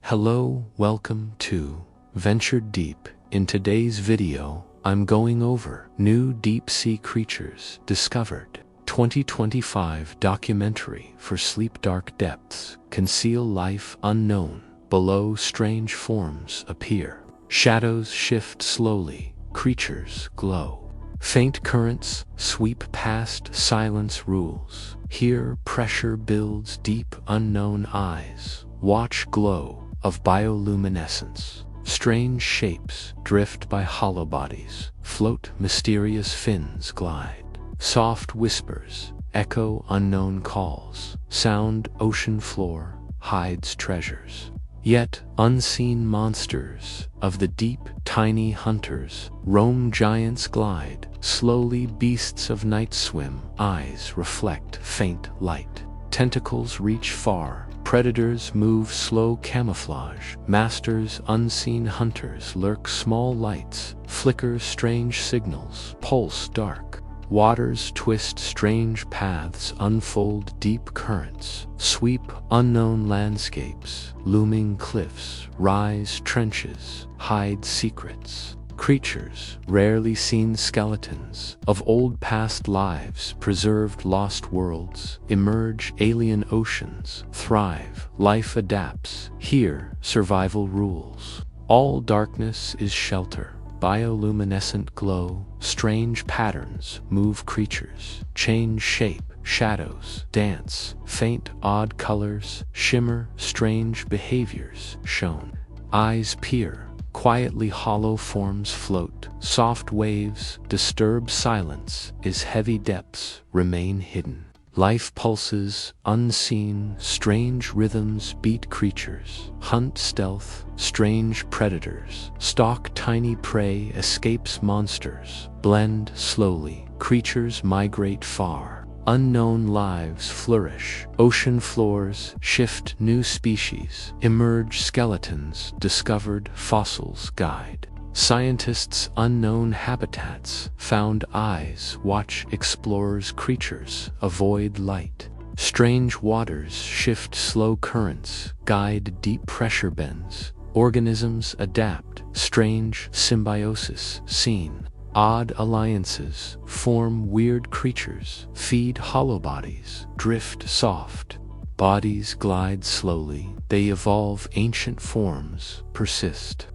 Hello, welcome to Venture Deep. In today's video, I'm going over new deep-sea creatures discovered. 2025 documentary for sleep. Dark depths conceal life unknown. Below, strange forms appear. Shadows shift slowly. Creatures glow. Faint currents sweep past. Silence rules. Here, pressure builds. Deep unknown eyes watch glow of bioluminescence. Strange shapes drift by hollow bodies. Float mysterious fins glide. Soft whispers echo unknown calls. Sound ocean floor hides treasures. Yet unseen monsters of the deep, tiny hunters roam. Giants glide slowly. Beasts of night swim. Eyes reflect faint light. Tentacles reach far. Predators move slow. Camouflage masters. Unseen hunters lurk. Small lights flicker. Strange signals pulse. Dark waters twist. Strange paths unfold. Deep currents sweep. Unknown landscapes. Looming cliffs rise. Trenches hide secrets. Creatures rarely seen. Skeletons of old past lives preserved. Lost worlds emerge. Alien oceans thrive. Life adapts. Here survival rules. All darkness is shelter. Bioluminescent glow. Strange patterns move. Creatures change shape. Shadows dance. Faint odd colors shimmer. Strange behaviors shown. Eyes peer. Quietly hollow forms float. Soft waves disturb. Silence is heavy. Depths remain hidden. Life pulses unseen. Strange rhythms beat. Creatures hunt. Stealth strange predators stalk. Tiny prey escapes. Monsters blend slowly. Creatures migrate far. Unknown lives flourish. Ocean floors shift. New species emerge. Skeletons discovered. Fossils guide. Scientists unknown habitats found. Eyes watch. Explorers creatures avoid light. Strange waters shift. Slow currents guide. Deep pressure bends. Organisms adapt. Strange symbiosis seen. Odd alliances form. Weird creatures feed. Hollow bodies drift. Soft bodies glide slowly. They evolve. Ancient forms persist.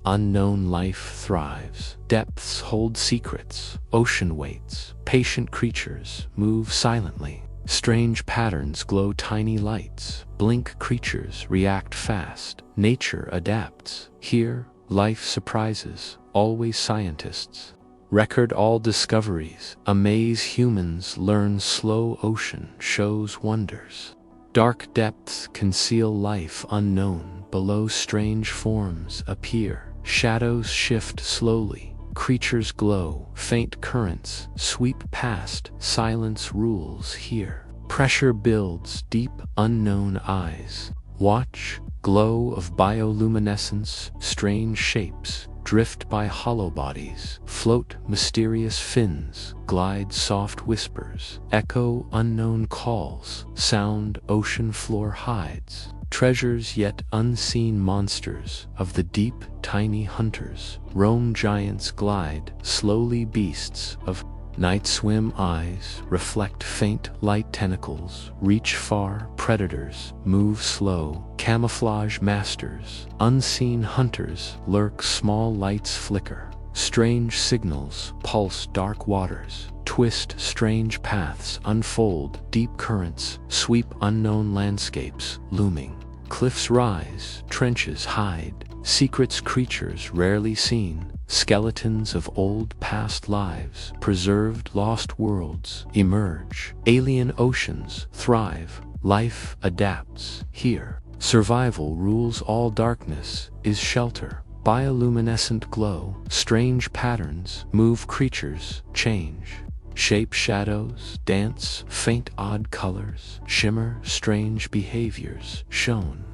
Unknown life thrives. Depths hold secrets. Ocean waits. Patient creatures move silently. Strange patterns glow. Tiny lights blink. Creatures react fast. Nature adapts. Here, life surprises. Always scientists record all discoveries. Amaze humans learn. Slow ocean shows wonders. Dark depths conceal life unknown. Below, strange forms appear. Shadows shift slowly. Creatures glow. Faint currents sweep past. Silence rules here. Pressure builds. Deep unknown eyes watch. Glow of bioluminescence. Strange shapes drift by. Hollow bodies float. Mysterious fins glide. Soft whispers echo. Unknown calls sound. Ocean floor hides. Treasures yet unseen. Monsters of the deep. Tiny hunters roam. Giants glide slowly. Beasts of night swim. Eyes reflect faint light. Tentacles reach far. Predators move slow. Camouflage masters unseen. Hunters lurk. Small lights flicker. Strange signals pulse. Dark waters twist. Strange paths unfold. Deep currents sweep. Unknown landscapes looming. Cliffs rise. Trenches hide. Secrets. Creatures rarely seen. Skeletons of old past lives preserved. Lost worlds emerge. Alien oceans thrive. Life adapts. Here, survival rules. All darkness is shelter. Bioluminescent glow. Strange patterns move. Creatures change shape. Shadows dance. Faint odd colors shimmer. Strange behaviors shown.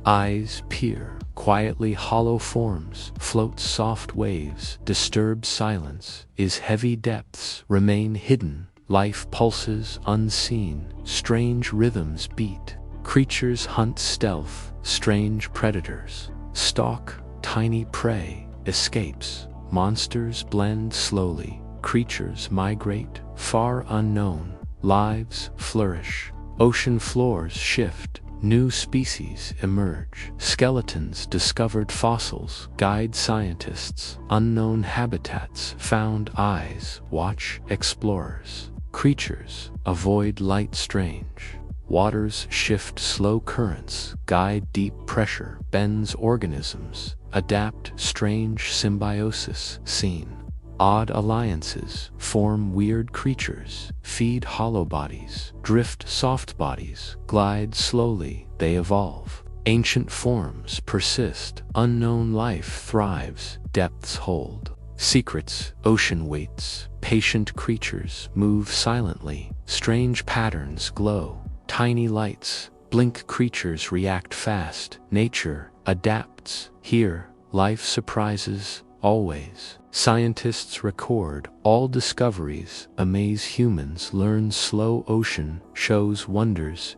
Eyes peer. Quietly hollow forms float. Soft waves disturb. Silence is heavy. Depths remain hidden. Life pulses unseen. Strange rhythms beat. Creatures hunt stealth, strange predators stalk tiny prey, escapes. Monsters blend slowly, creatures migrate, far unknown, lives flourish. Ocean floors shift, new species emerge. Skeletons discovered, fossils guide scientists. Unknown habitats found, eyes watch explorers. Creatures avoid light, strange. Waters shift, slow currents guide deep pressure. Bends organisms adapt, strange symbiosis seen. Odd alliances form, weird creatures feed hollow bodies. Drift, soft bodies glide slowly, they evolve. Ancient forms persist, unknown life thrives. Depths hold secrets, ocean waits. Patient creatures move silently, strange patterns glow. Tiny lights blink, creatures react fast. Nature adapts, here life surprises always. Scientists record all discoveries, amaze humans, learn slow. Ocean shows wonders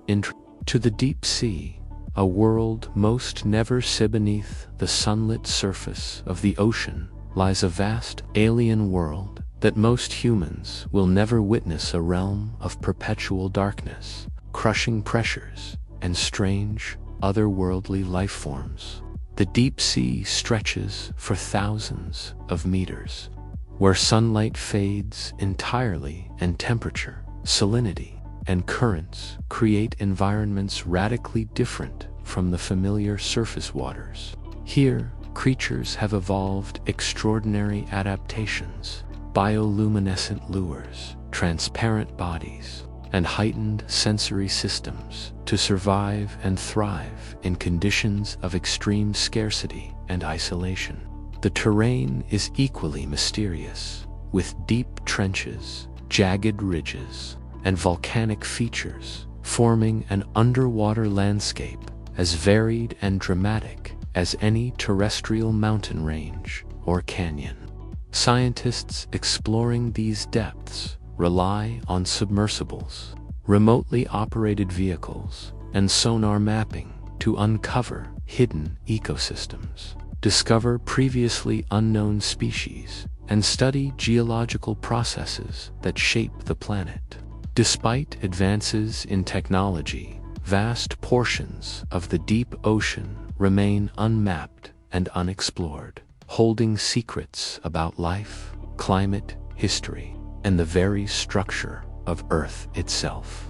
to the deep sea, a world most never see. Beneath the sunlit surface of the ocean lies a vast alien world that most humans will never witness, a realm of perpetual darkness, crushing pressures, and strange, otherworldly lifeforms. The deep sea stretches for thousands of meters, where sunlight fades entirely and temperature, salinity, and currents create environments radically different from the familiar surface waters. Here, creatures have evolved extraordinary adaptations, bioluminescent lures, transparent bodies, and heightened sensory systems to survive and thrive in conditions of extreme scarcity and isolation. The terrain is equally mysterious, with deep trenches, jagged ridges, and volcanic features, forming an underwater landscape as varied and dramatic as any terrestrial mountain range or canyon. Scientists exploring these depths rely on submersibles, remotely operated vehicles, and sonar mapping to uncover hidden ecosystems, discover previously unknown species, and study geological processes that shape the planet. Despite advances in technology, vast portions of the deep ocean remain unmapped and unexplored, holding secrets about life, climate, history, and the very structure of Earth itself.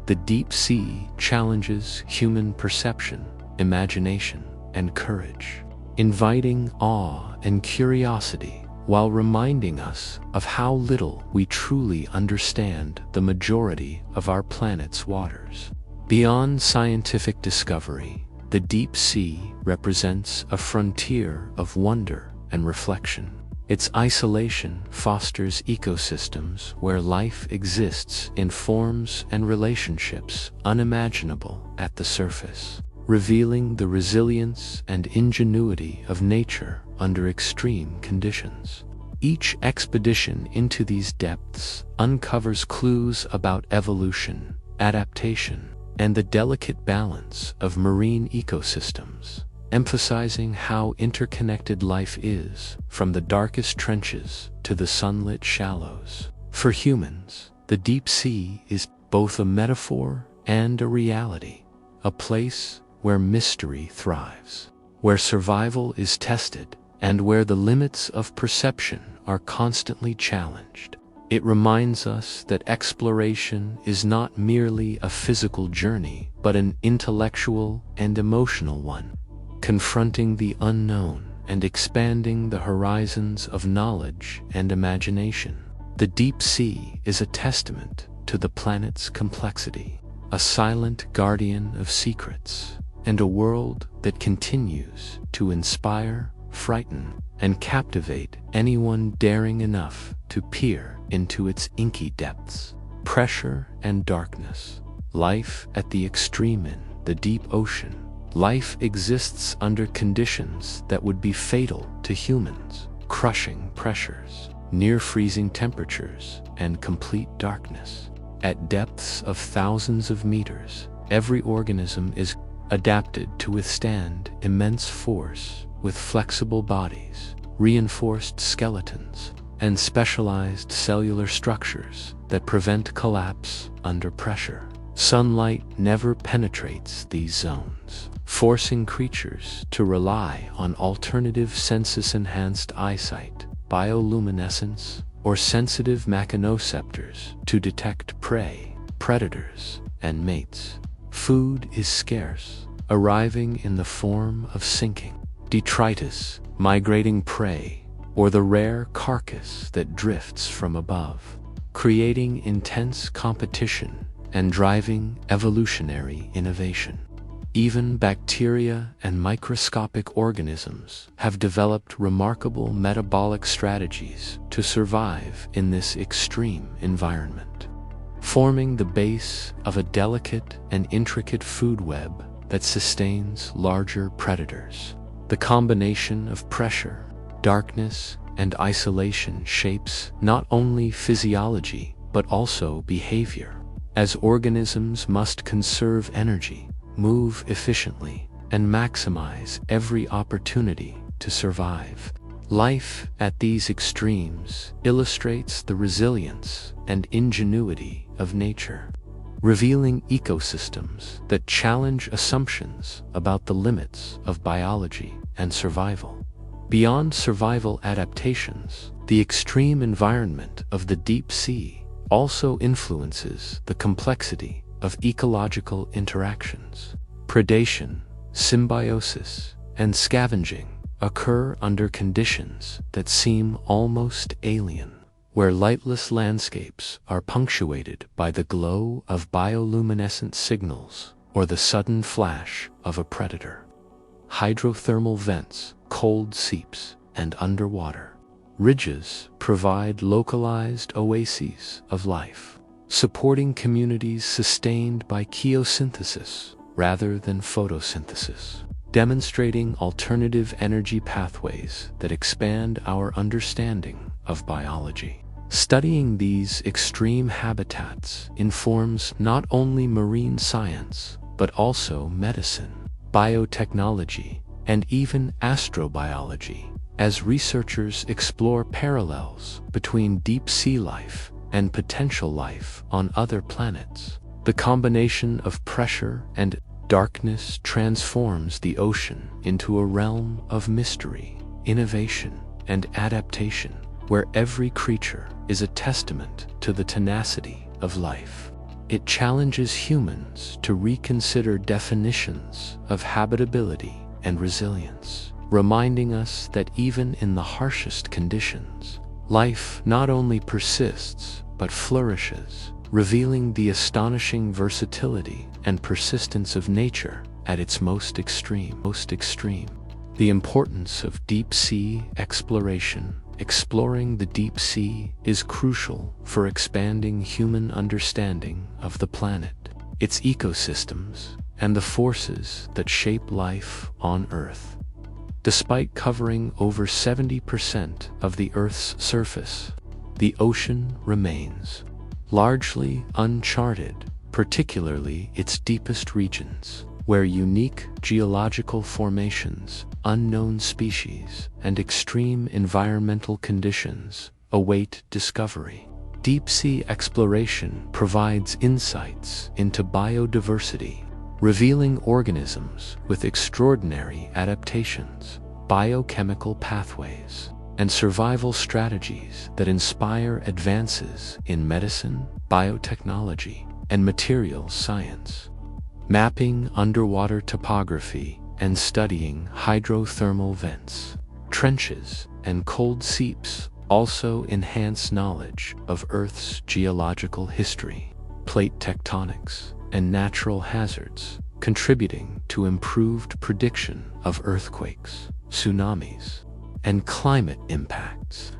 The deep sea challenges human perception, imagination, and courage, inviting awe and curiosity while reminding us of how little we truly understand the majority of our planet's waters. Beyond scientific discovery, the deep sea represents a frontier of wonder and reflection. Its isolation fosters ecosystems where life exists in forms and relationships unimaginable at the surface, revealing the resilience and ingenuity of nature under extreme conditions. Each expedition into these depths uncovers clues about evolution, adaptation, and the delicate balance of marine ecosystems, emphasizing how interconnected life is, from the darkest trenches to the sunlit shallows. For humans, the deep sea is both a metaphor and a reality, a place where mystery thrives, where survival is tested, and where the limits of perception are constantly challenged. It reminds us that exploration is not merely a physical journey, but an intellectual and emotional one, confronting the unknown and expanding the horizons of knowledge and imagination. The deep sea is a testament to the planet's complexity, a silent guardian of secrets, and a world that continues to inspire, frighten, and captivate anyone daring enough to peer into its inky depths. Pressure and darkness, life at the extreme in the deep ocean. Life exists under conditions that would be fatal to humans, crushing pressures, near freezing temperatures, and complete darkness. At depths of thousands of meters, Every organism is adapted to withstand immense force with flexible bodies, reinforced skeletons, and specialized cellular structures that prevent collapse under pressure. Sunlight never penetrates these zones, forcing creatures to rely on alternative Census-enhanced eyesight, bioluminescence, or sensitive mechanoceptors to detect prey, predators, and mates. Food is scarce, arriving in the form of sinking detritus, migrating prey, or the rare carcass that drifts from above, creating intense competition and driving evolutionary innovation. Even bacteria and microscopic organisms have developed remarkable metabolic strategies to survive in this extreme environment, forming the base of a delicate and intricate food web that sustains larger predators. The combination of pressure, darkness, and isolation shapes not only physiology but also behavior, as organisms must conserve energy, move efficiently, and maximize every opportunity to survive. Life at these extremes illustrates the resilience and ingenuity of nature, revealing ecosystems that challenge assumptions about the limits of biology and survival. Beyond survival adaptations, the extreme environment of the deep sea also influences the complexity of ecological interactions. Predation, symbiosis, and scavenging occur under conditions that seem almost alien, where lightless landscapes are punctuated by the glow of bioluminescent signals or the sudden flash of a predator. Hydrothermal vents, cold seeps, and underwater ridges provide localized oases of life, supporting communities sustained by chemosynthesis rather than photosynthesis, demonstrating alternative energy pathways that expand our understanding of biology. Studying these extreme habitats informs not only marine science, but also medicine, biotechnology, and even astrobiology, as researchers explore parallels between deep-sea life and potential life on other planets. The combination of pressure and darkness transforms the ocean into a realm of mystery, innovation, and adaptation, where every creature is a testament to the tenacity of life. It challenges humans to reconsider definitions of habitability and resilience, reminding us that even in the harshest conditions, life not only persists but flourishes, revealing the astonishing versatility and persistence of nature at its most extreme. The importance of deep-sea exploration. Exploring the deep sea is crucial for expanding human understanding of the planet, its ecosystems, and the forces that shape life on Earth. Despite covering over 70% of the Earth's surface, the ocean remains largely uncharted, particularly its deepest regions, where unique geological formations, unknown species, and extreme environmental conditions await discovery. Deep-sea exploration provides insights into biodiversity, revealing organisms with extraordinary adaptations, biochemical pathways, and survival strategies that inspire advances in medicine, biotechnology, and materials science. Mapping underwater topography and studying hydrothermal vents, trenches, and cold seeps also enhance knowledge of Earth's geological history, plate tectonics, and natural hazards, contributing to improved prediction of earthquakes, tsunamis, and climate impacts.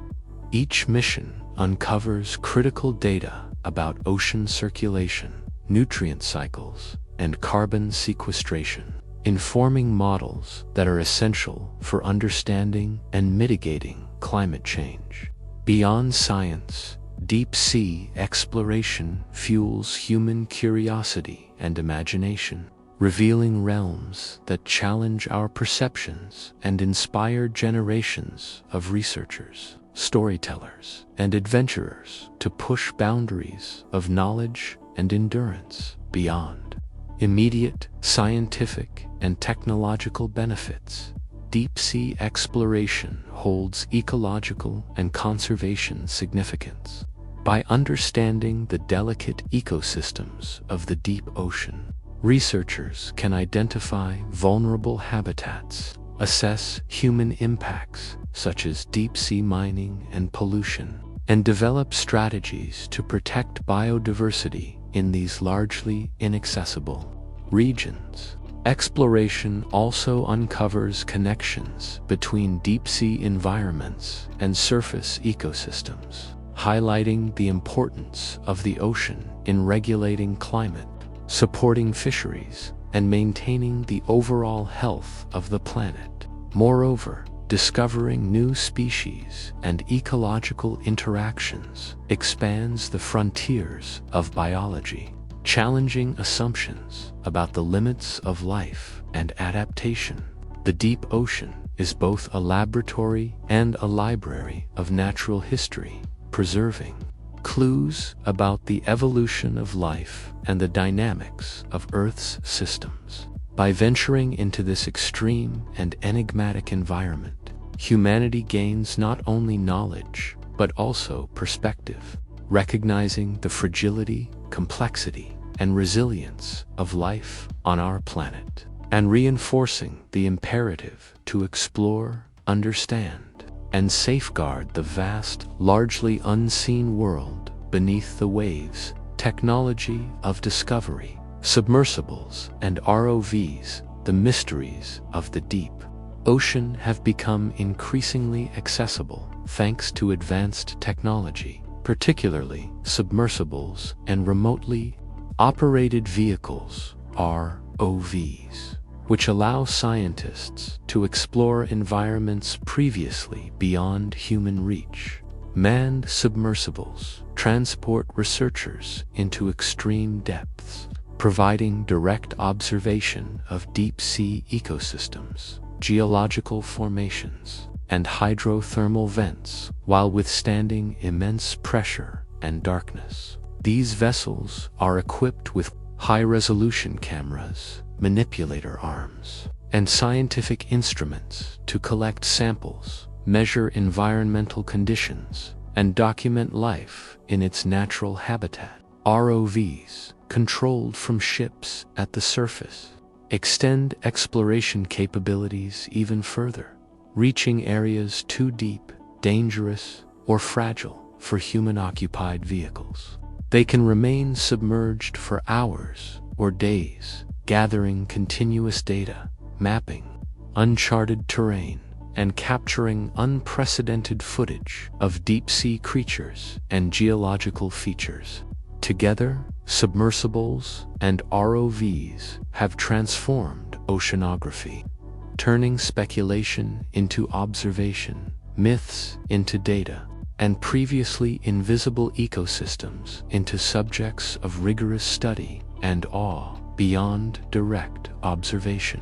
Each mission uncovers critical data about ocean circulation, nutrient cycles, and carbon sequestration, informing models that are essential for understanding and mitigating climate change. Beyond science, Deep sea exploration fuels human curiosity and imagination, revealing realms that challenge our perceptions and inspire generations of researchers, storytellers, and adventurers to push boundaries of knowledge and endurance beyond immediate scientific and technological benefits. Deep-sea exploration holds ecological and conservation significance. By understanding the delicate ecosystems of the deep ocean, researchers can identify vulnerable habitats, assess human impacts such as deep-sea mining and pollution, and develop strategies to protect biodiversity in these largely inaccessible regions. Exploration also uncovers connections between deep-sea environments and surface ecosystems, highlighting the importance of the ocean in regulating climate, supporting fisheries, and maintaining the overall health of the planet. Moreover, discovering new species and ecological interactions expands the frontiers of biology, challenging assumptions about the limits of life and adaptation. The deep ocean is both a laboratory and a library of natural history, preserving clues about the evolution of life and the dynamics of Earth's systems. By venturing into this extreme and enigmatic environment, humanity gains not only knowledge, but also perspective, recognizing the fragility, complexity, and resilience of life on our planet, and reinforcing the imperative to explore, understand, and safeguard the vast, largely unseen world beneath the waves. Technology of discovery, submersibles and ROVs, the mysteries of the deep ocean have become increasingly accessible thanks to advanced technology, particularly submersibles and remotely operated vehicles, ROVs, which allow scientists to explore environments previously beyond human reach. Manned submersibles transport researchers into extreme depths, providing direct observation of deep-sea ecosystems, geological formations, and hydrothermal vents while withstanding immense pressure and darkness. These vessels are equipped with high-resolution cameras, manipulator arms, and scientific instruments to collect samples, measure environmental conditions, and document life in its natural habitat. ROVs, controlled from ships at the surface, extend exploration capabilities even further, reaching areas too deep, dangerous, or fragile for human-occupied vehicles. They can remain submerged for hours or days, gathering continuous data, mapping uncharted terrain, and capturing unprecedented footage of deep-sea creatures and geological features. Together, submersibles and ROVs have transformed oceanography, turning speculation into observation, myths into data, and previously invisible ecosystems into subjects of rigorous study and awe beyond direct observation.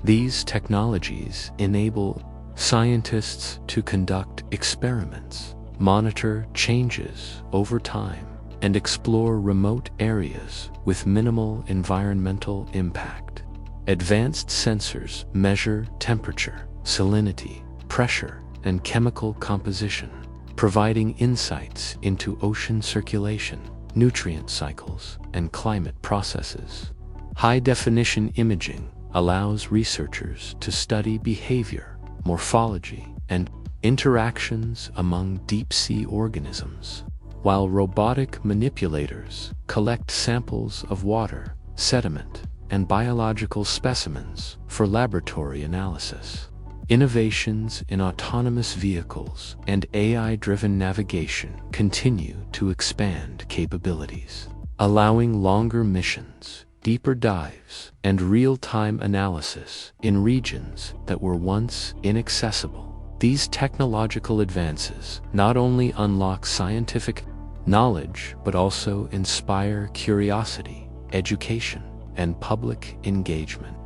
These technologies enable scientists to conduct experiments, monitor changes over time, and explore remote areas with minimal environmental impact. Advanced sensors measure temperature, salinity, pressure, and chemical composition, providing insights into ocean circulation, nutrient cycles, and climate processes. High-definition imaging allows researchers to study behavior, morphology, and interactions among deep-sea organisms, while robotic manipulators collect samples of water, sediment, and biological specimens for laboratory analysis. Innovations in autonomous vehicles and AI-driven navigation continue to expand capabilities, allowing longer missions, deeper dives, and real-time analysis in regions that were once inaccessible. These technological advances not only unlock scientific knowledge, but also inspire curiosity, education, and public engagement,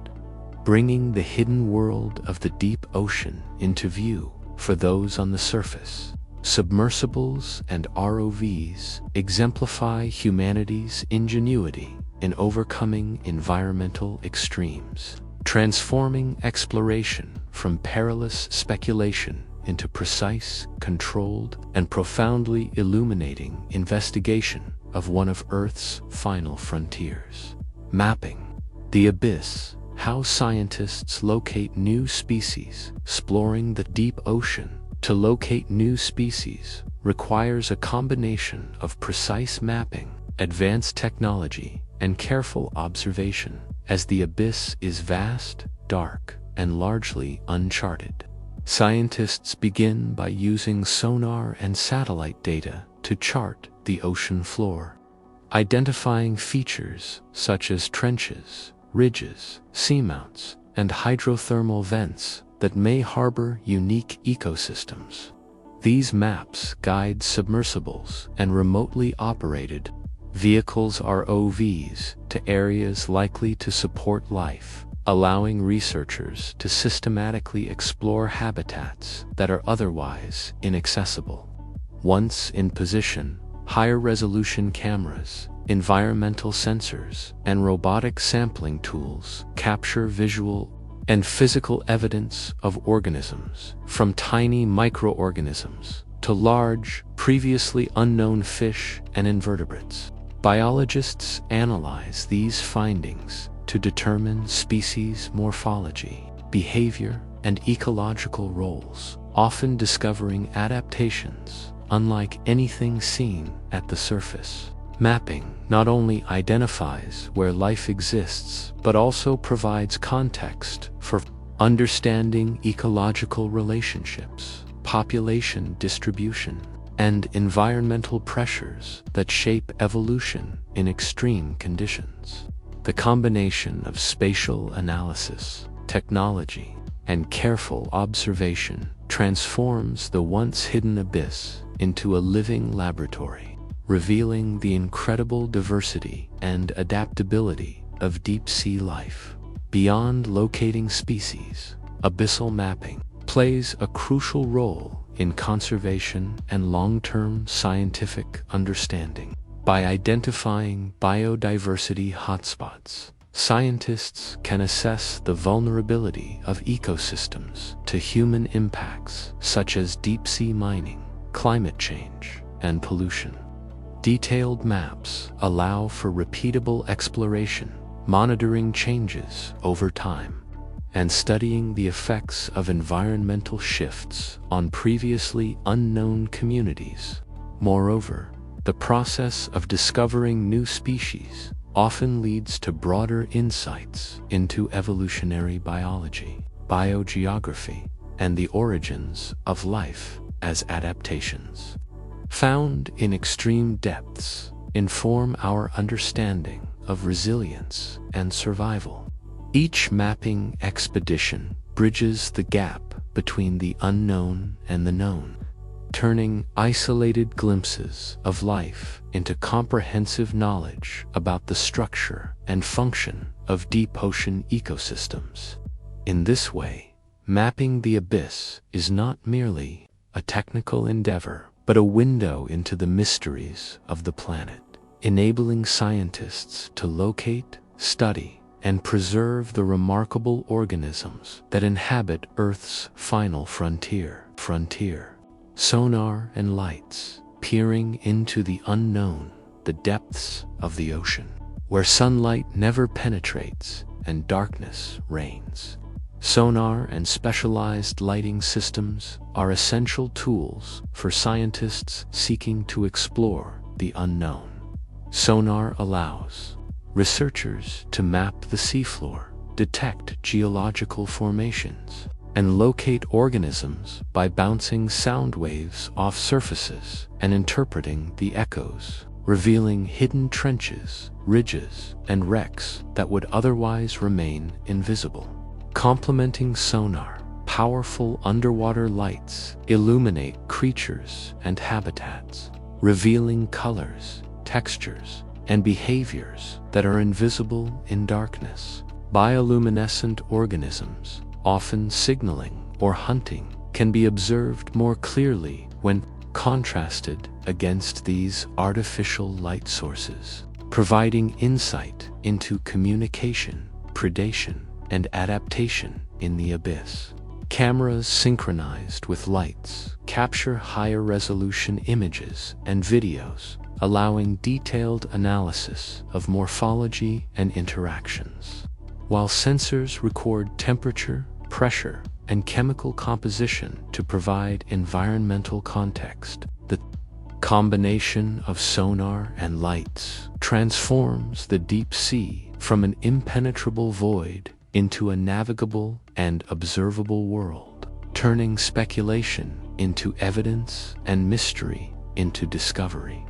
bringing the hidden world of the deep ocean into view for those on the surface. Submersibles and ROVs exemplify humanity's ingenuity in overcoming environmental extremes, transforming exploration from perilous speculation into precise, controlled, and profoundly illuminating investigation of one of Earth's final frontiers. Mapping the abyss, how scientists locate new species. Exploring the deep ocean to locate new species requires a combination of precise mapping, advanced technology, and careful observation, as the abyss is vast, dark, and largely uncharted. Scientists begin by using sonar and satellite data to chart the ocean floor, identifying features such as trenches, ridges, seamounts, and hydrothermal vents that may harbor unique ecosystems. These maps guide submersibles and remotely operated vehicles ROVs to areas likely to support life, allowing researchers to systematically explore habitats that are otherwise inaccessible. Once in position, higher-resolution cameras, environmental sensors, and robotic sampling tools capture visual and physical evidence of organisms, from tiny microorganisms to large, previously unknown fish and invertebrates. Biologists analyze these findings to determine species morphology, behavior, and ecological roles, often discovering adaptations unlike anything seen at the surface. Mapping not only identifies where life exists, but also provides context for understanding ecological relationships, population distribution, and environmental pressures that shape evolution in extreme conditions. The combination of spatial analysis, technology, and careful observation transforms the once hidden abyss into a living laboratory, revealing the incredible diversity and adaptability of deep-sea life. Beyond locating species, abyssal mapping plays a crucial role in conservation and long-term scientific understanding. By identifying biodiversity hotspots, scientists can assess the vulnerability of ecosystems to human impacts such as deep-sea mining, climate change, and pollution. Detailed maps allow for repeatable exploration, monitoring changes over time, and studying the effects of environmental shifts on previously unknown communities. Moreover, the process of discovering new species often leads to broader insights into evolutionary biology, biogeography, and the origins of life as adaptations, found in extreme depths, inform our understanding of resilience and survival. Each mapping expedition bridges the gap between the unknown and the known, turning isolated glimpses of life into comprehensive knowledge about the structure and function of deep ocean ecosystems. In this way, mapping the abyss is not merely a technical endeavor, but a window into the mysteries of the planet, enabling scientists to locate, study, and preserve the remarkable organisms that inhabit Earth's final frontier. Sonar and lights, peering into the unknown, the depths of the ocean, where sunlight never penetrates and darkness reigns. Sonar and specialized lighting systems are essential tools for scientists seeking to explore the unknown. Sonar allows researchers to map the seafloor, detect geological formations, and locate organisms by bouncing sound waves off surfaces and interpreting the echoes, revealing hidden trenches, ridges, and wrecks that would otherwise remain invisible. Complementing sonar, powerful underwater lights illuminate creatures and habitats, revealing colors, textures, and behaviors that are invisible in darkness. Bioluminescent organisms, often signaling or hunting, can be observed more clearly when contrasted against these artificial light sources, providing insight into communication, predation, and adaptation in the abyss. Cameras synchronized with lights capture higher resolution images and videos, allowing detailed analysis of morphology and interactions. While sensors record temperature, pressure, and chemical composition to provide environmental context, the combination of sonar and lights transforms the deep sea from an impenetrable void into a navigable and observable world, turning speculation into evidence and mystery into discovery.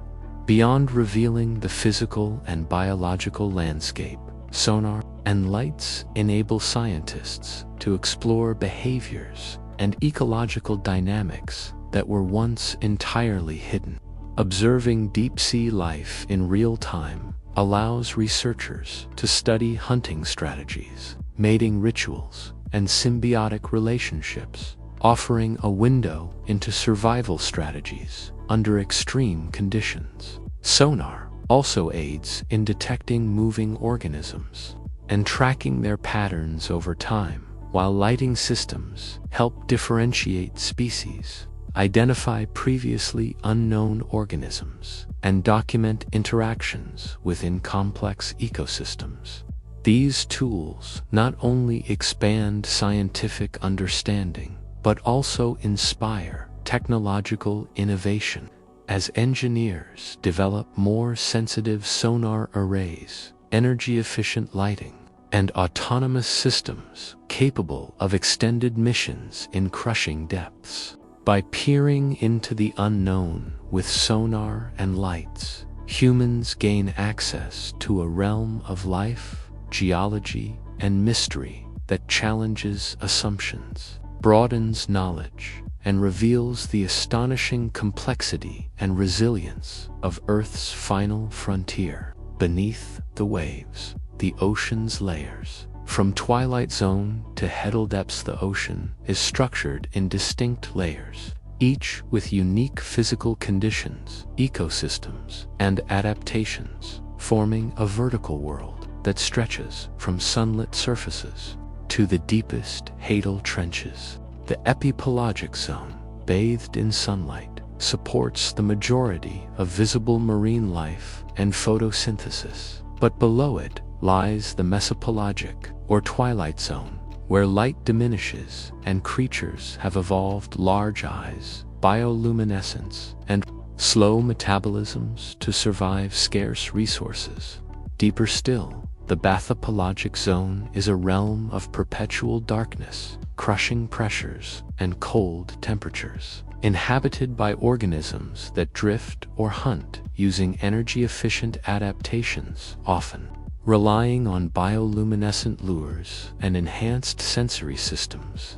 Beyond revealing the physical and biological landscape, sonar and lights enable scientists to explore behaviors and ecological dynamics that were once entirely hidden. Observing deep-sea life in real time allows researchers to study hunting strategies, mating rituals, and symbiotic relationships, offering a window into survival strategies under extreme conditions. Sonar also aids in detecting moving organisms and tracking their patterns over time, while lighting systems help differentiate species, identify previously unknown organisms, and document interactions within complex ecosystems. These tools not only expand scientific understanding, but also inspire technological innovation. As engineers develop more sensitive sonar arrays, energy-efficient lighting, and autonomous systems capable of extended missions in crushing depths. By peering into the unknown with sonar and lights, humans gain access to a realm of life, geology, and mystery that challenges assumptions, broadens knowledge, and reveals the astonishing complexity and resilience of Earth's final frontier. Beneath the waves, the ocean's layers, from twilight zone to heddle depths, the ocean is structured in distinct layers, each with unique physical conditions, ecosystems, and adaptations, forming a vertical world that stretches from sunlit surfaces to the deepest hadal trenches. The epipelagic zone, bathed in sunlight, supports the majority of visible marine life and photosynthesis, but below it lies the mesopelagic, or twilight zone, where light diminishes and creatures have evolved large eyes, bioluminescence, and slow metabolisms to survive scarce resources. Deeper still, the bathypelagic zone is a realm of perpetual darkness, crushing pressures, and cold temperatures, inhabited by organisms that drift or hunt using energy-efficient adaptations, often relying on bioluminescent lures and enhanced sensory systems.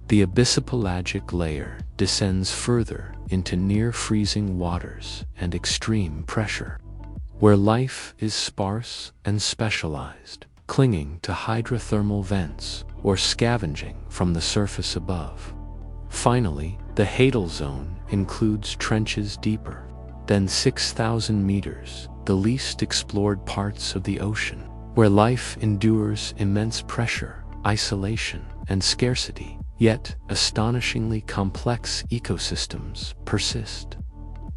The abyssopelagic layer descends further into near-freezing waters and extreme pressure, where life is sparse and specialized, clinging to hydrothermal vents or scavenging from the surface above. Finally, the hadal zone includes trenches deeper than 6,000 meters, the least explored parts of the ocean, where life endures immense pressure, isolation, and scarcity, yet astonishingly complex ecosystems persist.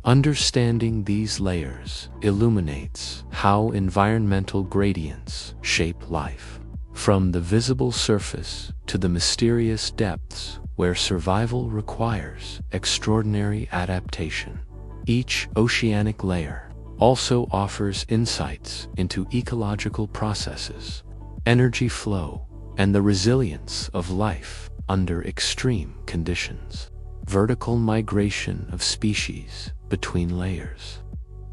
Understanding these layers illuminates how environmental gradients shape life, from the visible surface to the mysterious depths where survival requires extraordinary adaptation. Each oceanic layer also offers insights into ecological processes, energy flow, and the resilience of life under extreme conditions. Vertical migration of species between layers,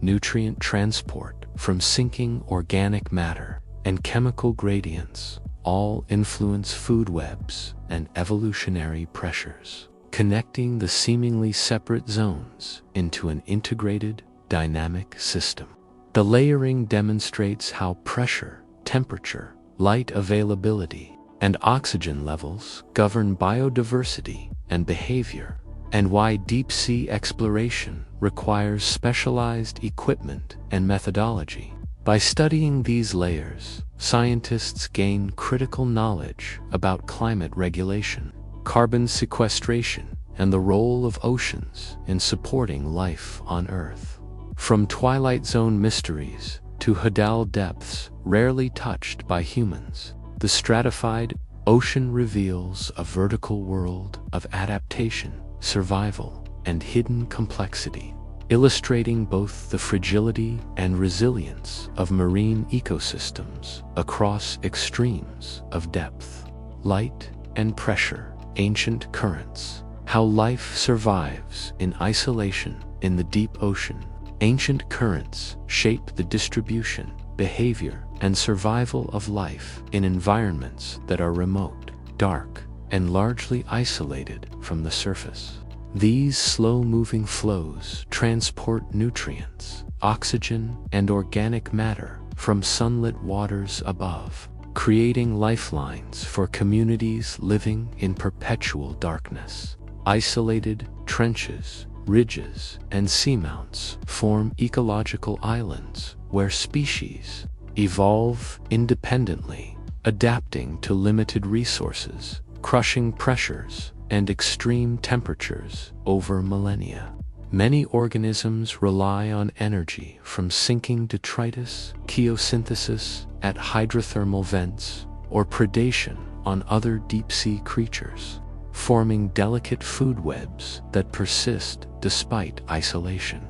nutrient transport from sinking organic matter, and chemical gradients all influence food webs and evolutionary pressures, connecting the seemingly separate zones into an integrated, dynamic system. The layering demonstrates how pressure, temperature, light availability, and oxygen levels govern biodiversity and behavior, and why deep-sea exploration requires specialized equipment and methodology. By studying these layers, scientists gain critical knowledge about climate regulation, carbon sequestration, and the role of oceans in supporting life on Earth. From Twilight Zone mysteries to Hadal depths rarely touched by humans, the stratified ocean reveals a vertical world of adaptation, survival, and hidden complexity, illustrating both the fragility and resilience of marine ecosystems across extremes of depth, light, and pressure. Ancient currents: how life survives in isolation in the deep ocean. Ancient currents shape the distribution, behavior, and survival of life in environments that are remote, dark, and largely isolated from the surface. These slow-moving flows transport nutrients, oxygen, and organic matter from sunlit waters above, creating lifelines for communities living in perpetual darkness. Isolated trenches, ridges, and seamounts form ecological islands where species evolve independently, adapting to limited resources, crushing pressures, and extreme temperatures over millennia. Many organisms rely on energy from sinking detritus, chemosynthesis at hydrothermal vents, or predation on other deep-sea creatures, forming delicate food webs that persist despite isolation.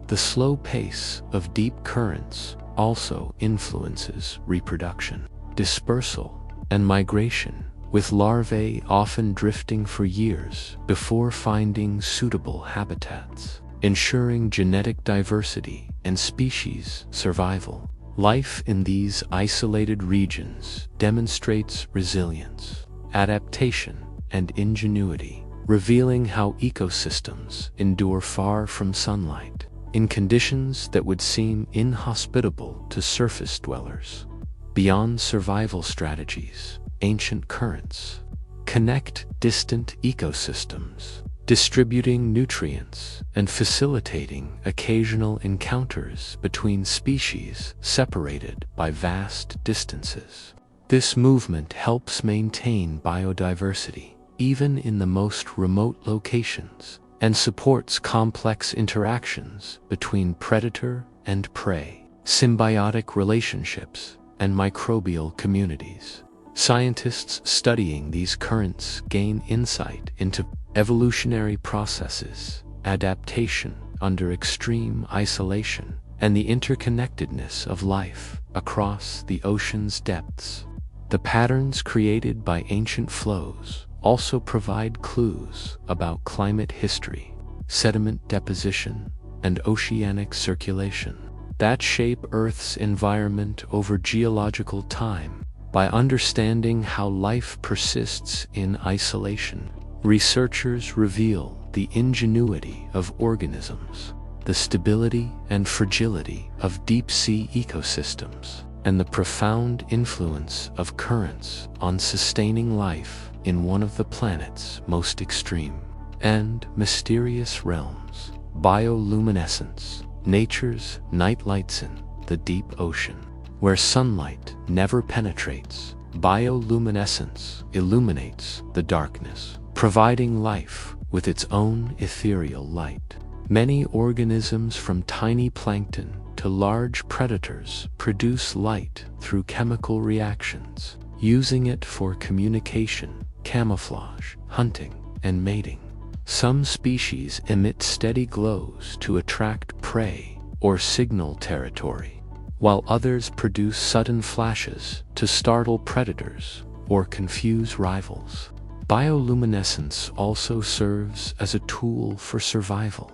The slow pace of deep currents also influences reproduction, dispersal, and migration, with larvae often drifting for years before finding suitable habitats, ensuring genetic diversity and species survival. Life in these isolated regions demonstrates resilience, adaptation, and ingenuity, revealing how ecosystems endure far from sunlight, in conditions that would seem inhospitable to surface dwellers. Beyond survival strategies, ancient currents connect distant ecosystems, distributing nutrients and facilitating occasional encounters between species separated by vast distances. This movement helps maintain biodiversity, even in the most remote locations, and supports complex interactions between predator and prey, symbiotic relationships, and microbial communities. Scientists studying these currents gain insight into evolutionary processes, adaptation under extreme isolation, and the interconnectedness of life across the ocean's depths. The patterns created by ancient flows also provide clues about climate history, sediment deposition, and oceanic circulation that shape Earth's environment over geological time. By understanding how life persists in isolation, researchers reveal the ingenuity of organisms, the stability and fragility of deep-sea ecosystems, and the profound influence of currents on sustaining life in one of the planet's most extreme and mysterious realms. Bioluminescence: nature's night lights in the deep ocean, where sunlight never penetrates. Bioluminescence illuminates the darkness, providing life with its own ethereal light. Many organisms, from tiny plankton to large predators, produce light through chemical reactions, using it for communication, camouflage, hunting, and mating. Some species emit steady glows to attract prey or signal territory, while others produce sudden flashes to startle predators or confuse rivals. Bioluminescence also serves as a tool for survival.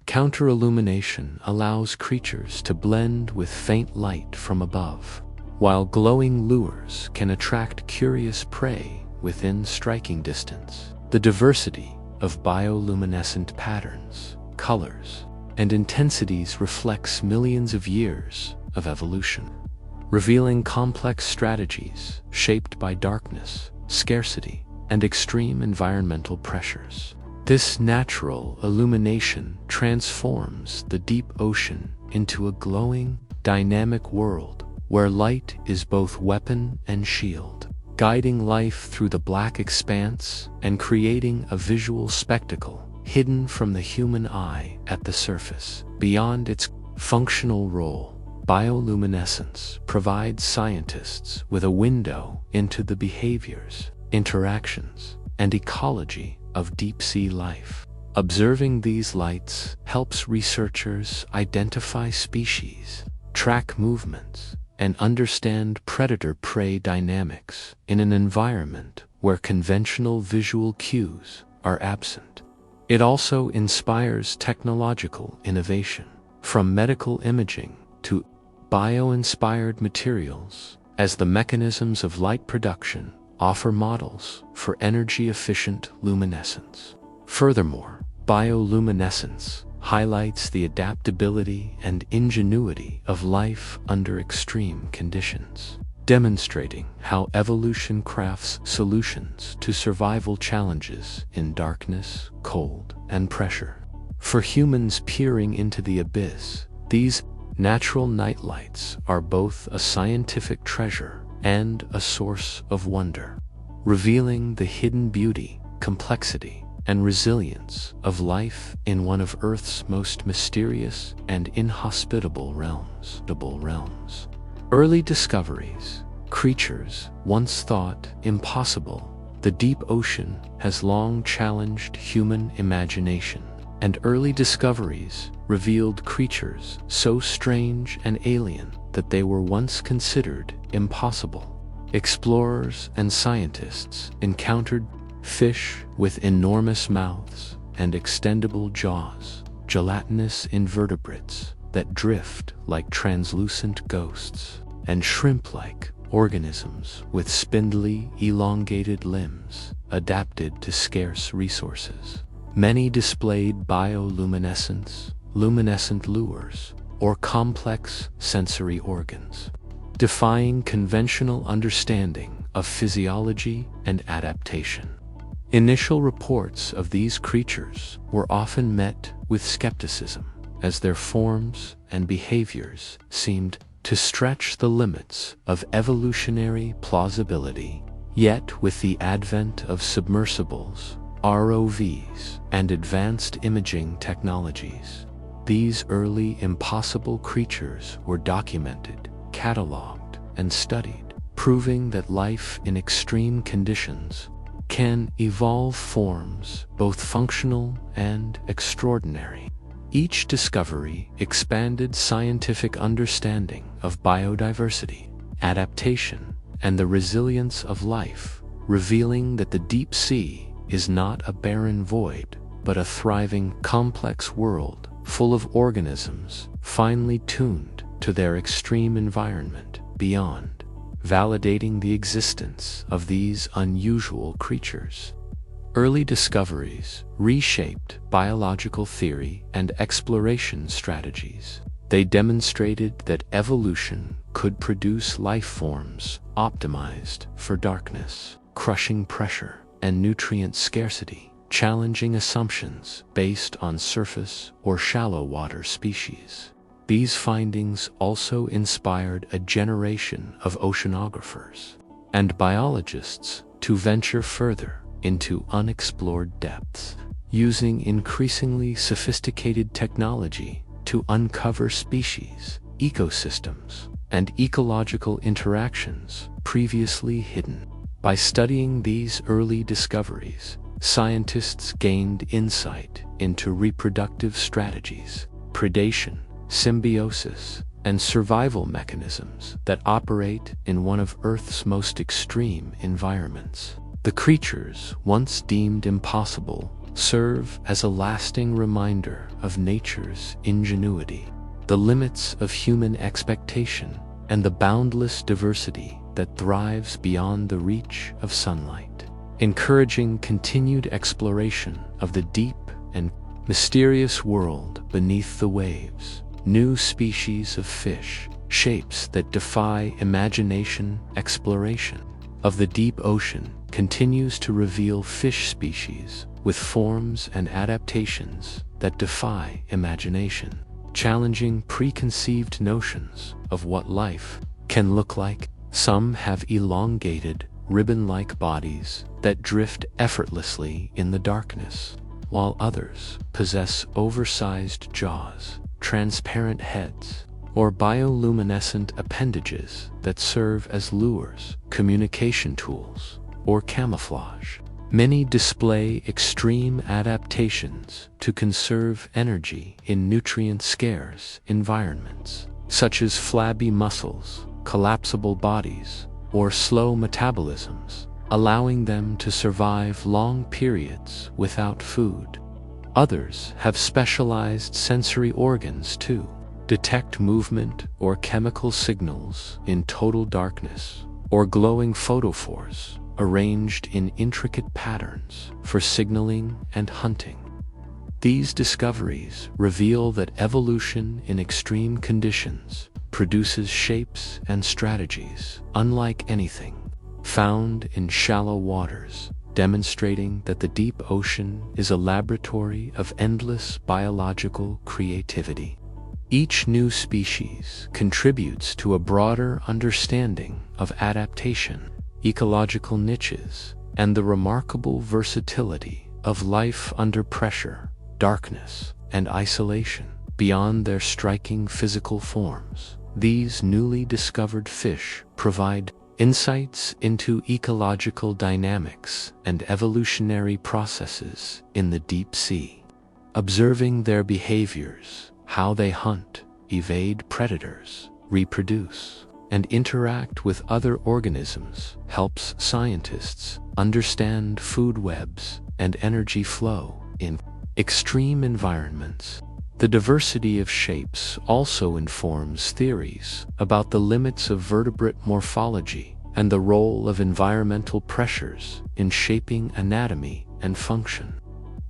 Counterillumination allows creatures to blend with faint light from above, while glowing lures can attract curious prey within striking distance. The diversity of bioluminescent patterns, colors, and intensities reflects millions of years of evolution, revealing complex strategies shaped by darkness, scarcity, and extreme environmental pressures. This natural illumination transforms the deep ocean into a glowing, dynamic world where light is both weapon and shield, guiding life through the black expanse and creating a visual spectacle hidden from the human eye at the surface. Beyond its functional role, bioluminescence provides scientists with a window into the behaviors, interactions, and ecology of deep-sea life. Observing these lights helps researchers identify species, track movements, and understand predator-prey dynamics in an environment where conventional visual cues are absent. It also inspires technological innovation, from medical imaging to bio-inspired materials, as the mechanisms of light production offer models for energy-efficient luminescence. Furthermore, bioluminescence highlights the adaptability and ingenuity of life under extreme conditions, demonstrating how evolution crafts solutions to survival challenges in darkness, cold, and pressure. For humans peering into the abyss, these natural nightlights are both a scientific treasure and a source of wonder, revealing the hidden beauty, complexity, and resilience of life in one of Earth's most mysterious and inhospitable realms. Early discoveries, creatures once thought impossible. The deep ocean has long challenged human imagination, and early discoveries revealed creatures so strange and alien that they were once considered impossible. Explorers and scientists encountered fish with enormous mouths and extendable jaws, gelatinous invertebrates that drift like translucent ghosts, and shrimp-like organisms with spindly, elongated limbs adapted to scarce resources. Many displayed bioluminescence, luminescent lures, or complex sensory organs, defying conventional understanding of physiology and adaptation. Initial reports of these creatures were often met with skepticism, as their forms and behaviors seemed to stretch the limits of evolutionary plausibility. Yet, with the advent of submersibles, ROVs, and advanced imaging technologies, these early impossible creatures were documented, cataloged, and studied, proving that life in extreme conditions can evolve forms both functional and extraordinary. Each discovery expanded scientific understanding of biodiversity, adaptation, and the resilience of life, revealing that the deep sea is not a barren void, but a thriving, complex world full of organisms finely tuned to their extreme environment beyond, validating the existence of these unusual creatures. Early discoveries reshaped biological theory and exploration strategies. They demonstrated that evolution could produce life forms optimized for darkness, crushing pressure, and nutrient scarcity, challenging assumptions based on surface or shallow water species. These findings also inspired a generation of oceanographers and biologists to venture further into unexplored depths, using increasingly sophisticated technology to uncover species, ecosystems, and ecological interactions previously hidden. By studying these early discoveries, scientists gained insight into reproductive strategies, predation, symbiosis, and survival mechanisms that operate in one of Earth's most extreme environments. The creatures once deemed impossible serve as a lasting reminder of nature's ingenuity, the limits of human expectation, and the boundless diversity that thrives beyond the reach of sunlight, encouraging continued exploration of the deep and Mysterious world beneath the waves. New species of fish, shapes that defy imagination. Exploration of the deep ocean continues to reveal fish species with forms and adaptations that defy imagination, challenging preconceived notions of what life can look like. Some have elongated, ribbon-like bodies that drift effortlessly in the darkness, while others possess oversized jaws, transparent heads, or bioluminescent appendages that serve as lures, communication tools, or camouflage. Many display extreme adaptations to conserve energy in nutrient-scarce environments, such as flabby muscles, collapsible bodies, or slow metabolisms, allowing them to survive long periods without food. Others have specialized sensory organs to detect movement or chemical signals in total darkness, or glowing photophores arranged in intricate patterns for signaling and hunting. These discoveries reveal that evolution in extreme conditions produces shapes and strategies unlike anything found in shallow waters, demonstrating that the deep ocean is a laboratory of endless biological creativity. Each new species contributes to a broader understanding of adaptation, ecological niches, and the remarkable versatility of life under pressure, darkness, and isolation. Beyond their striking physical forms, these newly discovered fish provide insights into ecological dynamics and evolutionary processes in the deep sea. Observing their behaviors, how they hunt, evade predators, reproduce, and interact with other organisms helps scientists understand food webs and energy flow in extreme environments. The diversity of shapes also informs theories about the limits of vertebrate morphology and the role of environmental pressures in shaping anatomy and function.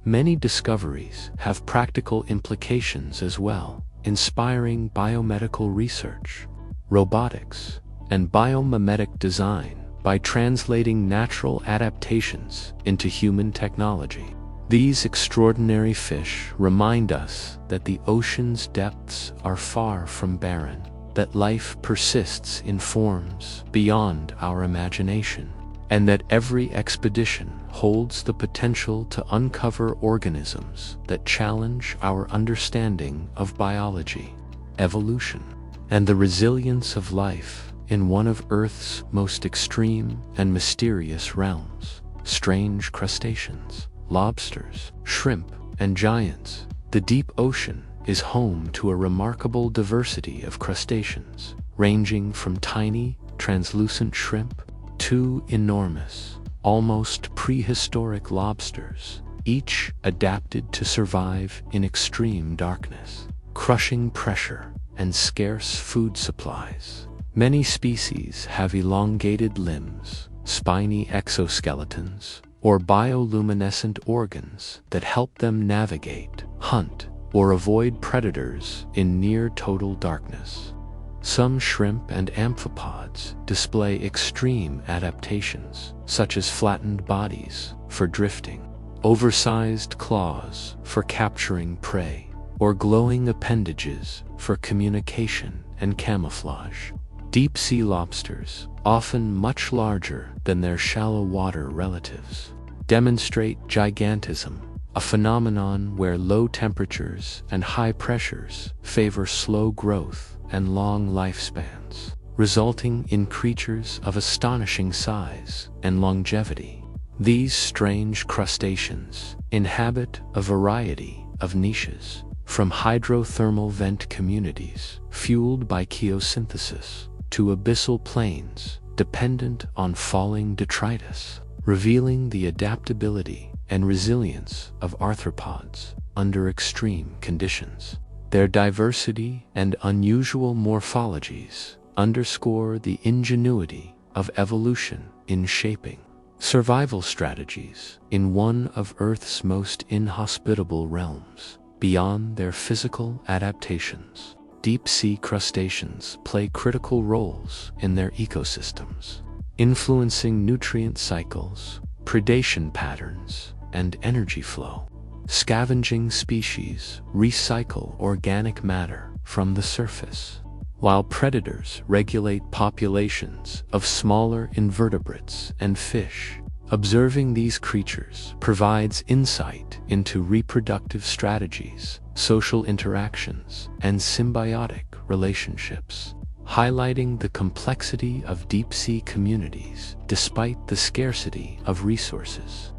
Many discoveries have practical implications as well, inspiring biomedical research, robotics, and biomimetic design by translating natural adaptations into human technology. These extraordinary fish remind us that the ocean's depths are far from barren, that life persists in forms beyond our imagination, and that every expedition holds the potential to uncover organisms that challenge our understanding of biology, evolution, and the resilience of life in one of Earth's most extreme and mysterious realms. Strange crustaceans, lobsters, shrimp, and giants. The deep ocean is home to a remarkable diversity of crustaceans, ranging from tiny, translucent shrimp to enormous, almost prehistoric lobsters, each adapted to survive in extreme darkness, crushing pressure, and scarce food supplies. Many species have elongated limbs, spiny exoskeletons, or bioluminescent organs that help them navigate, hunt, or avoid predators in near total darkness. Some shrimp and amphipods display extreme adaptations, such as flattened bodies for drifting, oversized claws for capturing prey, or glowing appendages for communication and camouflage. Deep-sea lobsters, often much larger than their shallow water relatives, demonstrate gigantism, a phenomenon where low temperatures and high pressures favor slow growth and long lifespans, resulting in creatures of astonishing size and longevity. These strange crustaceans inhabit a variety of niches, from hydrothermal vent communities fueled by chemosynthesis to abyssal plains dependent on falling detritus, revealing the adaptability and resilience of arthropods under extreme conditions. Their diversity and unusual morphologies underscore the ingenuity of evolution in shaping Survival strategies in one of Earth's most inhospitable realms. Beyond their physical adaptations, deep-sea crustaceans play critical roles in their ecosystems, influencing nutrient cycles, predation patterns, and energy flow. Scavenging species recycle organic matter from the surface, while predators regulate populations of smaller invertebrates and fish. Observing these creatures provides insight into reproductive strategies, social interactions, and symbiotic relationships, highlighting the complexity of deep-sea communities despite the scarcity of resources.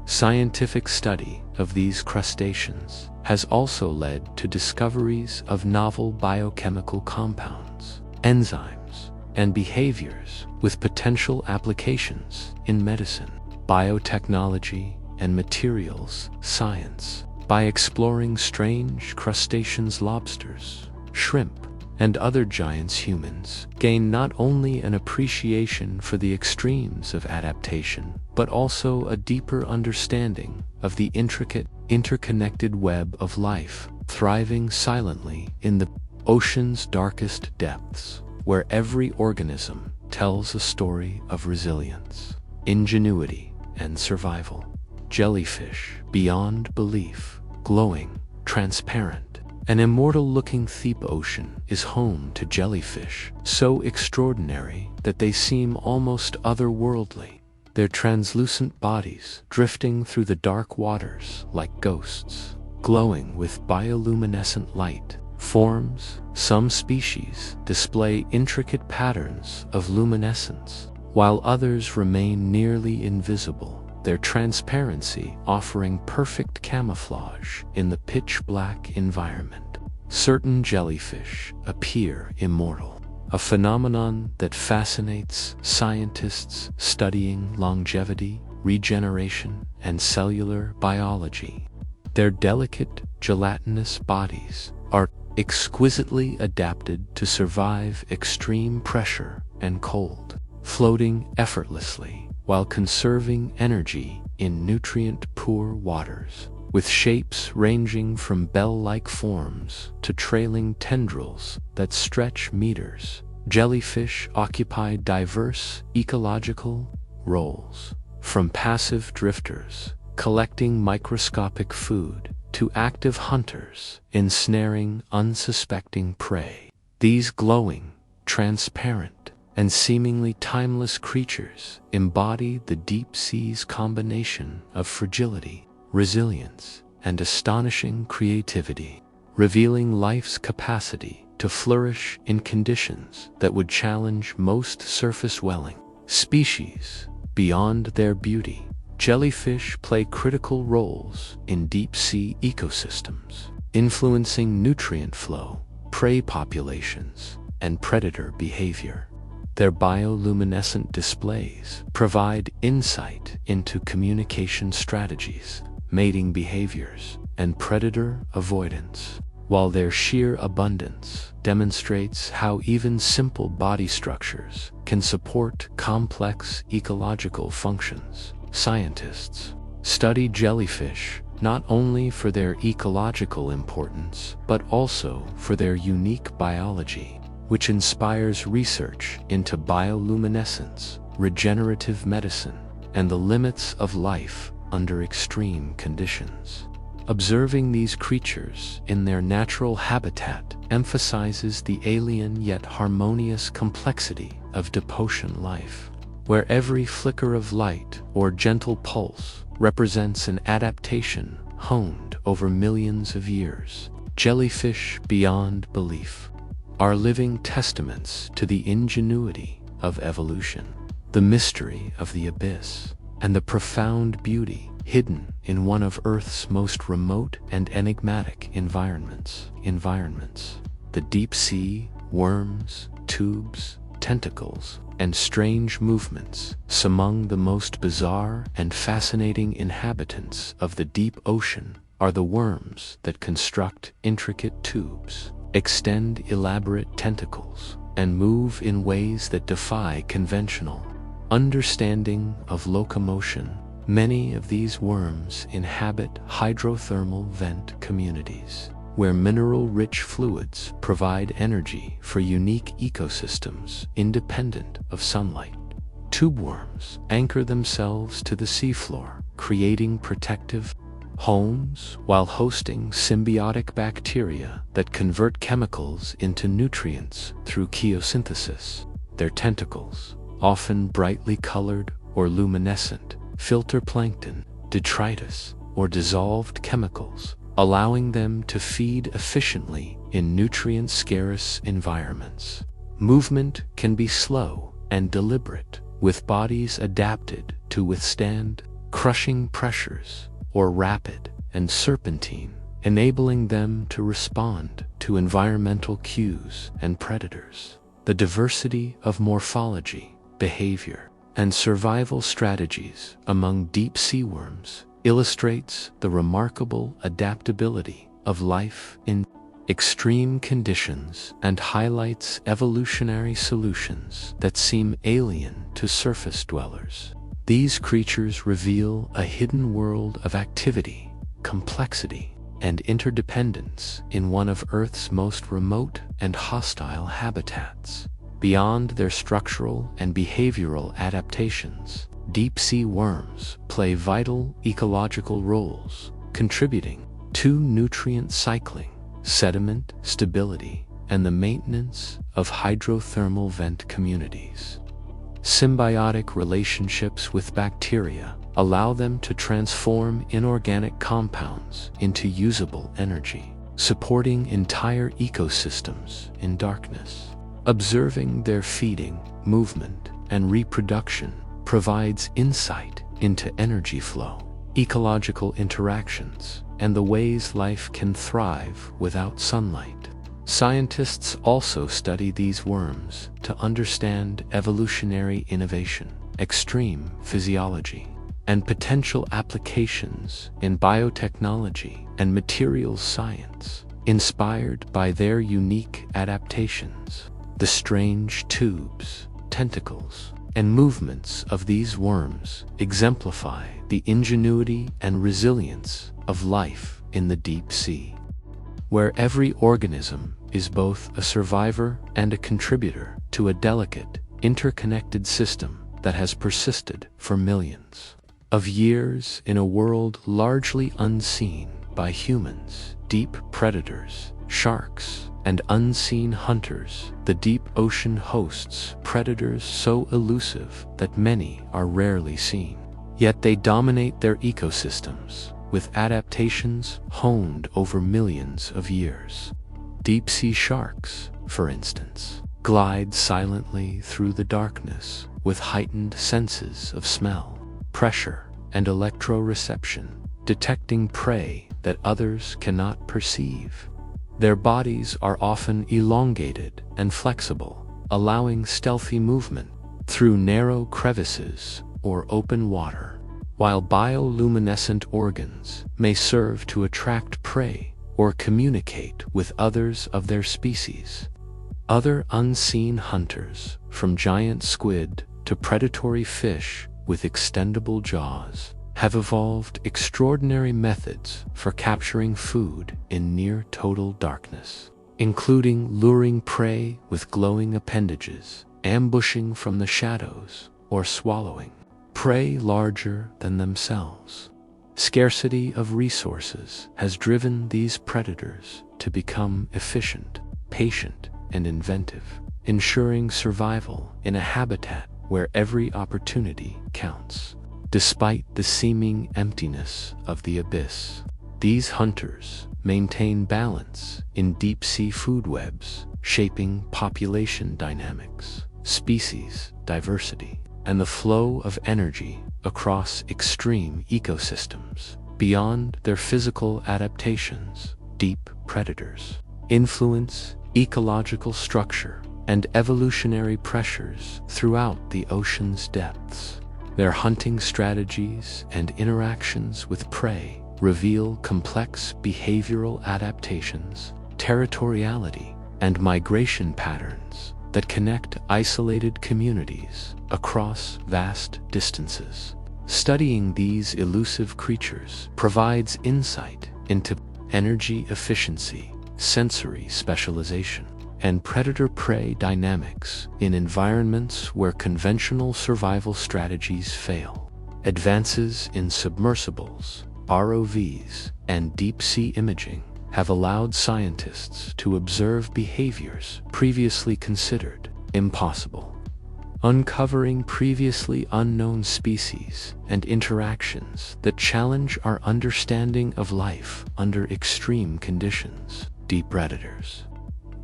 Scientific study of these crustaceans has also led to discoveries of novel biochemical compounds, enzymes, and behaviors with potential applications in medicine, biotechnology, and materials science. By exploring strange crustaceans, lobsters, shrimp, and other giants, humans gain not only an appreciation for the extremes of adaptation, but also a deeper understanding of the intricate, interconnected web of life thriving silently in the ocean's darkest depths, where every organism tells a story of resilience, ingenuity, and survival. Jellyfish, beyond belief, glowing, transparent, an immortal-looking deep ocean is home to jellyfish so extraordinary that they seem almost otherworldly, their translucent bodies drifting through the dark waters like ghosts, glowing with bioluminescent light forms. Some species display intricate patterns of luminescence, while others remain nearly invisible, their transparency offering perfect camouflage in the pitch-black environment. Certain jellyfish appear immortal, a phenomenon that fascinates scientists studying longevity, regeneration, and cellular biology. Their delicate, gelatinous bodies are exquisitely adapted to survive extreme pressure and cold, floating effortlessly while conserving energy in nutrient-poor waters, with shapes ranging from bell-like forms to trailing tendrils that stretch meters. Jellyfish occupy diverse ecological roles, from passive drifters collecting microscopic food to active hunters ensnaring unsuspecting prey. These glowing, transparent, and seemingly timeless creatures embody the deep sea's combination of fragility, resilience, and astonishing creativity, revealing life's capacity to flourish in conditions that would challenge most surface-dwelling species. Beyond their beauty, jellyfish play critical roles in deep-sea ecosystems, influencing nutrient flow, prey populations, and predator behavior. Their bioluminescent displays provide insight into communication strategies, mating behaviors, and predator avoidance, while their sheer abundance demonstrates how even simple body structures can support complex ecological functions. Scientists study jellyfish not only for their ecological importance, but also for their unique biology, which inspires research into bioluminescence, regenerative medicine, and the limits of life under extreme conditions. Observing these creatures in their natural habitat emphasizes the alien yet harmonious complexity of deep ocean life, where every flicker of light or gentle pulse represents an adaptation honed over millions of years. Jellyfish, beyond belief, are living testaments to the ingenuity of evolution, the mystery of the abyss, and the profound beauty hidden in one of Earth's most remote and enigmatic environments. The deep sea, worms, tubes, tentacles, and strange movements among the most bizarre and fascinating inhabitants of the deep ocean are the worms that construct intricate tubes, extend elaborate tentacles, and move in ways that defy conventional Understanding of locomotion. Many of these worms inhabit hydrothermal vent communities, where mineral-rich fluids provide energy for unique ecosystems independent of sunlight. Tube worms anchor themselves to the seafloor, creating protective homes while hosting symbiotic bacteria that convert chemicals into nutrients through chemosynthesis. Their tentacles, often brightly colored or luminescent, filter plankton, detritus, or dissolved chemicals, allowing them to feed efficiently in nutrient-scarce environments. Movement can be slow and deliberate, with bodies adapted to withstand crushing pressures or rapid and serpentine, enabling them to respond to environmental cues and predators. The diversity of morphology, behavior, and survival strategies among deep-sea worms illustrates the remarkable adaptability of life in extreme conditions and highlights evolutionary solutions that seem alien to surface dwellers. These creatures reveal a hidden world of activity, complexity, and interdependence in one of Earth's most remote and hostile habitats. Beyond their structural and behavioral adaptations, deep-sea worms play vital ecological roles, contributing to nutrient cycling, sediment stability, and the maintenance of hydrothermal vent communities. Symbiotic relationships with bacteria allow them to transform inorganic compounds into usable energy, supporting entire ecosystems in darkness. Observing their feeding, movement, and reproduction provides insight into energy flow, ecological interactions, and the ways life can thrive without sunlight. Scientists also study these worms to understand evolutionary innovation, extreme physiology, and potential applications in biotechnology and materials science, inspired by their unique adaptations. The strange tubes, tentacles, and movements of these worms exemplify the ingenuity and resilience of life in the deep sea, where every organism is both a survivor and a contributor to a delicate, interconnected system that has persisted for millions of years in a world largely unseen by humans. Deep predators, sharks, and unseen hunters. The deep ocean hosts predators so elusive that many are rarely seen. Yet they dominate their ecosystems, with adaptations honed over millions of years. Deep-sea sharks, for instance, glide silently through the darkness with heightened senses of smell, pressure, and electroreception, detecting prey that others cannot perceive. Their bodies are often elongated and flexible, allowing stealthy movement through narrow crevices or open water, while bioluminescent organs may serve to attract prey or communicate with others of their species. Other unseen hunters, from giant squid to predatory fish with extendable jaws, have evolved extraordinary methods for capturing food in near-total darkness, including luring prey with glowing appendages, ambushing from the shadows, or swallowing prey larger than themselves. Scarcity of resources has driven these predators to become efficient, patient, and inventive, ensuring survival in a habitat where every opportunity counts. Despite the seeming emptiness of the abyss, these hunters maintain balance in deep-sea food webs, shaping population dynamics, species diversity, and the flow of energy across extreme ecosystems. Beyond their physical adaptations, deep predators influence ecological structure and evolutionary pressures throughout the ocean's depths. Their hunting strategies and interactions with prey reveal complex behavioral adaptations, territoriality, and migration patterns that connect isolated communities across vast distances. Studying these elusive creatures provides insight into energy efficiency, sensory specialization, and predator-prey dynamics in environments where conventional survival strategies fail. Advances in submersibles, ROVs, and deep-sea imaging have allowed scientists to observe behaviors previously considered impossible, uncovering previously unknown species and interactions that challenge our understanding of life under extreme conditions. Deep predators,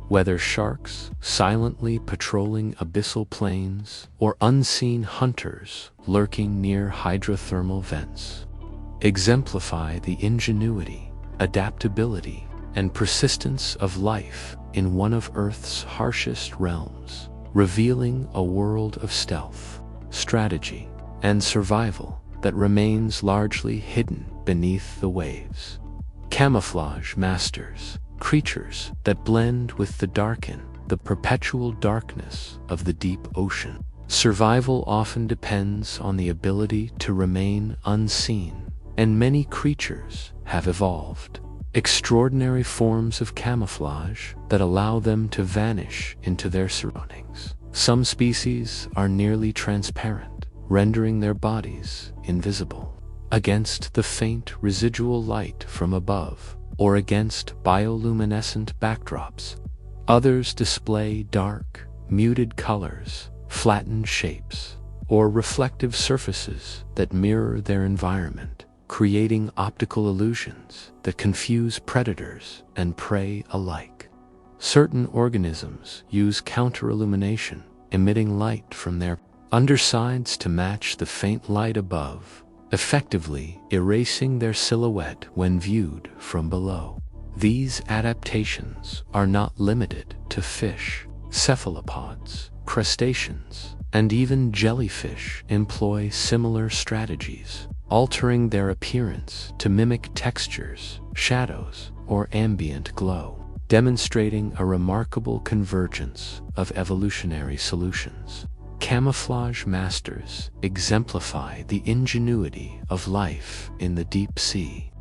whether sharks silently patrolling abyssal plains or unseen hunters lurking near hydrothermal vents, exemplify the ingenuity, adaptability, and persistence of life in one of Earth's harshest realms, revealing a world of stealth, strategy, and survival that remains largely hidden beneath the waves. Camouflage masters, creatures that blend with the perpetual darkness of the deep ocean. Survival often depends on the ability to remain unseen, and many creatures have evolved extraordinary forms of camouflage that allow them to vanish into their surroundings. Some species are nearly transparent, rendering their bodies invisible against the faint residual light from above or against bioluminescent backdrops. Others display dark, muted colors, flattened shapes, or reflective surfaces that mirror their environment, creating optical illusions that confuse predators and prey alike. Certain organisms use counterillumination, emitting light from their undersides to match the faint light above, effectively erasing their silhouette when viewed from below. These adaptations are not limited to fish. Cephalopods, crustaceans, and even jellyfish employ similar strategies, altering their appearance to mimic textures, shadows, or ambient glow, demonstrating a remarkable convergence of evolutionary solutions. Camouflage masters exemplify the ingenuity of life in the deep sea,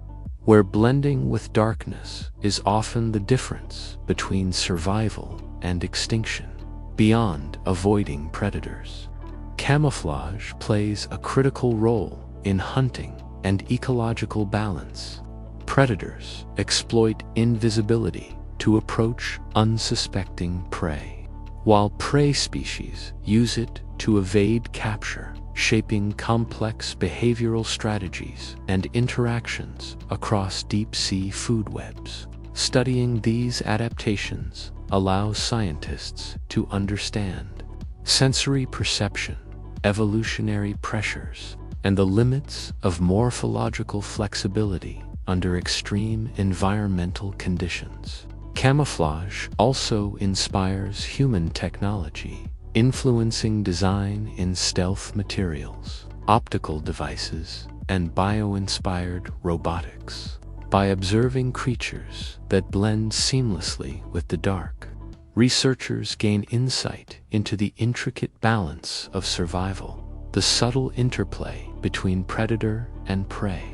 where blending with darkness is often the difference between survival and extinction. Beyond avoiding predators, camouflage plays a critical role in hunting and ecological balance. Predators exploit invisibility to approach unsuspecting prey, while prey species use it to evade capture, shaping complex behavioral strategies and interactions across deep-sea food webs. Studying these adaptations allows scientists to understand sensory perception, evolutionary pressures, and the limits of morphological flexibility under extreme environmental conditions. Camouflage also inspires human technology, influencing design in stealth materials, optical devices, and bio-inspired robotics. By observing creatures that blend seamlessly with the dark, researchers gain insight into the intricate balance of survival, the subtle interplay between predator and prey,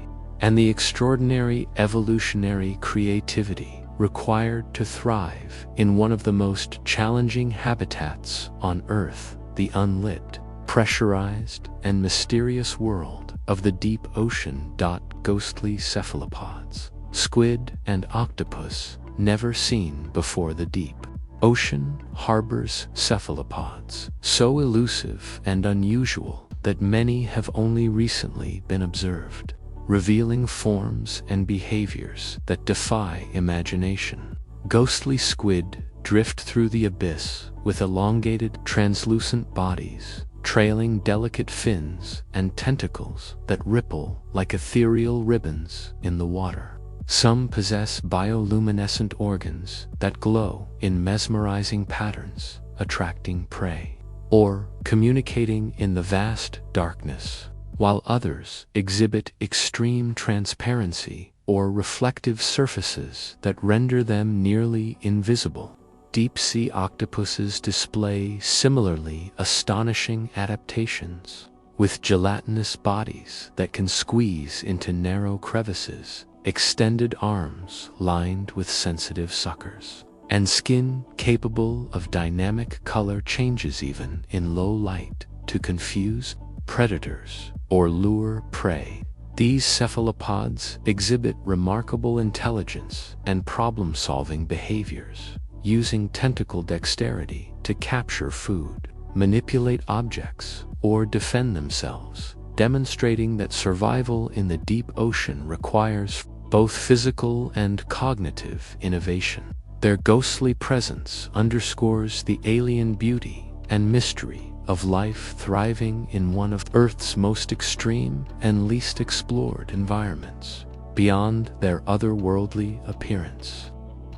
and the extraordinary evolutionary creativity required to thrive in one of the most challenging habitats on Earth, the unlit, pressurized, and mysterious world of the deep ocean. Ghostly cephalopods, squid, and octopus never seen before. The deep ocean harbors cephalopods so elusive and unusual that many have only recently been observed, revealing forms and behaviors that defy imagination. Ghostly squid drift through the abyss with elongated, translucent bodies, trailing delicate fins and tentacles that ripple like ethereal ribbons in the water. Some possess bioluminescent organs that glow in mesmerizing patterns, attracting prey, or communicating in the vast darkness, while others exhibit extreme transparency or reflective surfaces that render them nearly invisible. Deep-sea octopuses display similarly astonishing adaptations, with gelatinous bodies that can squeeze into narrow crevices, extended arms lined with sensitive suckers, and skin capable of dynamic color changes even in low light to confuse predators or lure prey. These cephalopods exhibit remarkable intelligence and problem-solving behaviors, using tentacle dexterity to capture food, manipulate objects, or defend themselves, demonstrating that survival in the deep ocean requires both physical and cognitive innovation. Their ghostly presence underscores the alien beauty and mystery of life thriving in one of Earth's most extreme and least explored environments. Beyond their otherworldly appearance,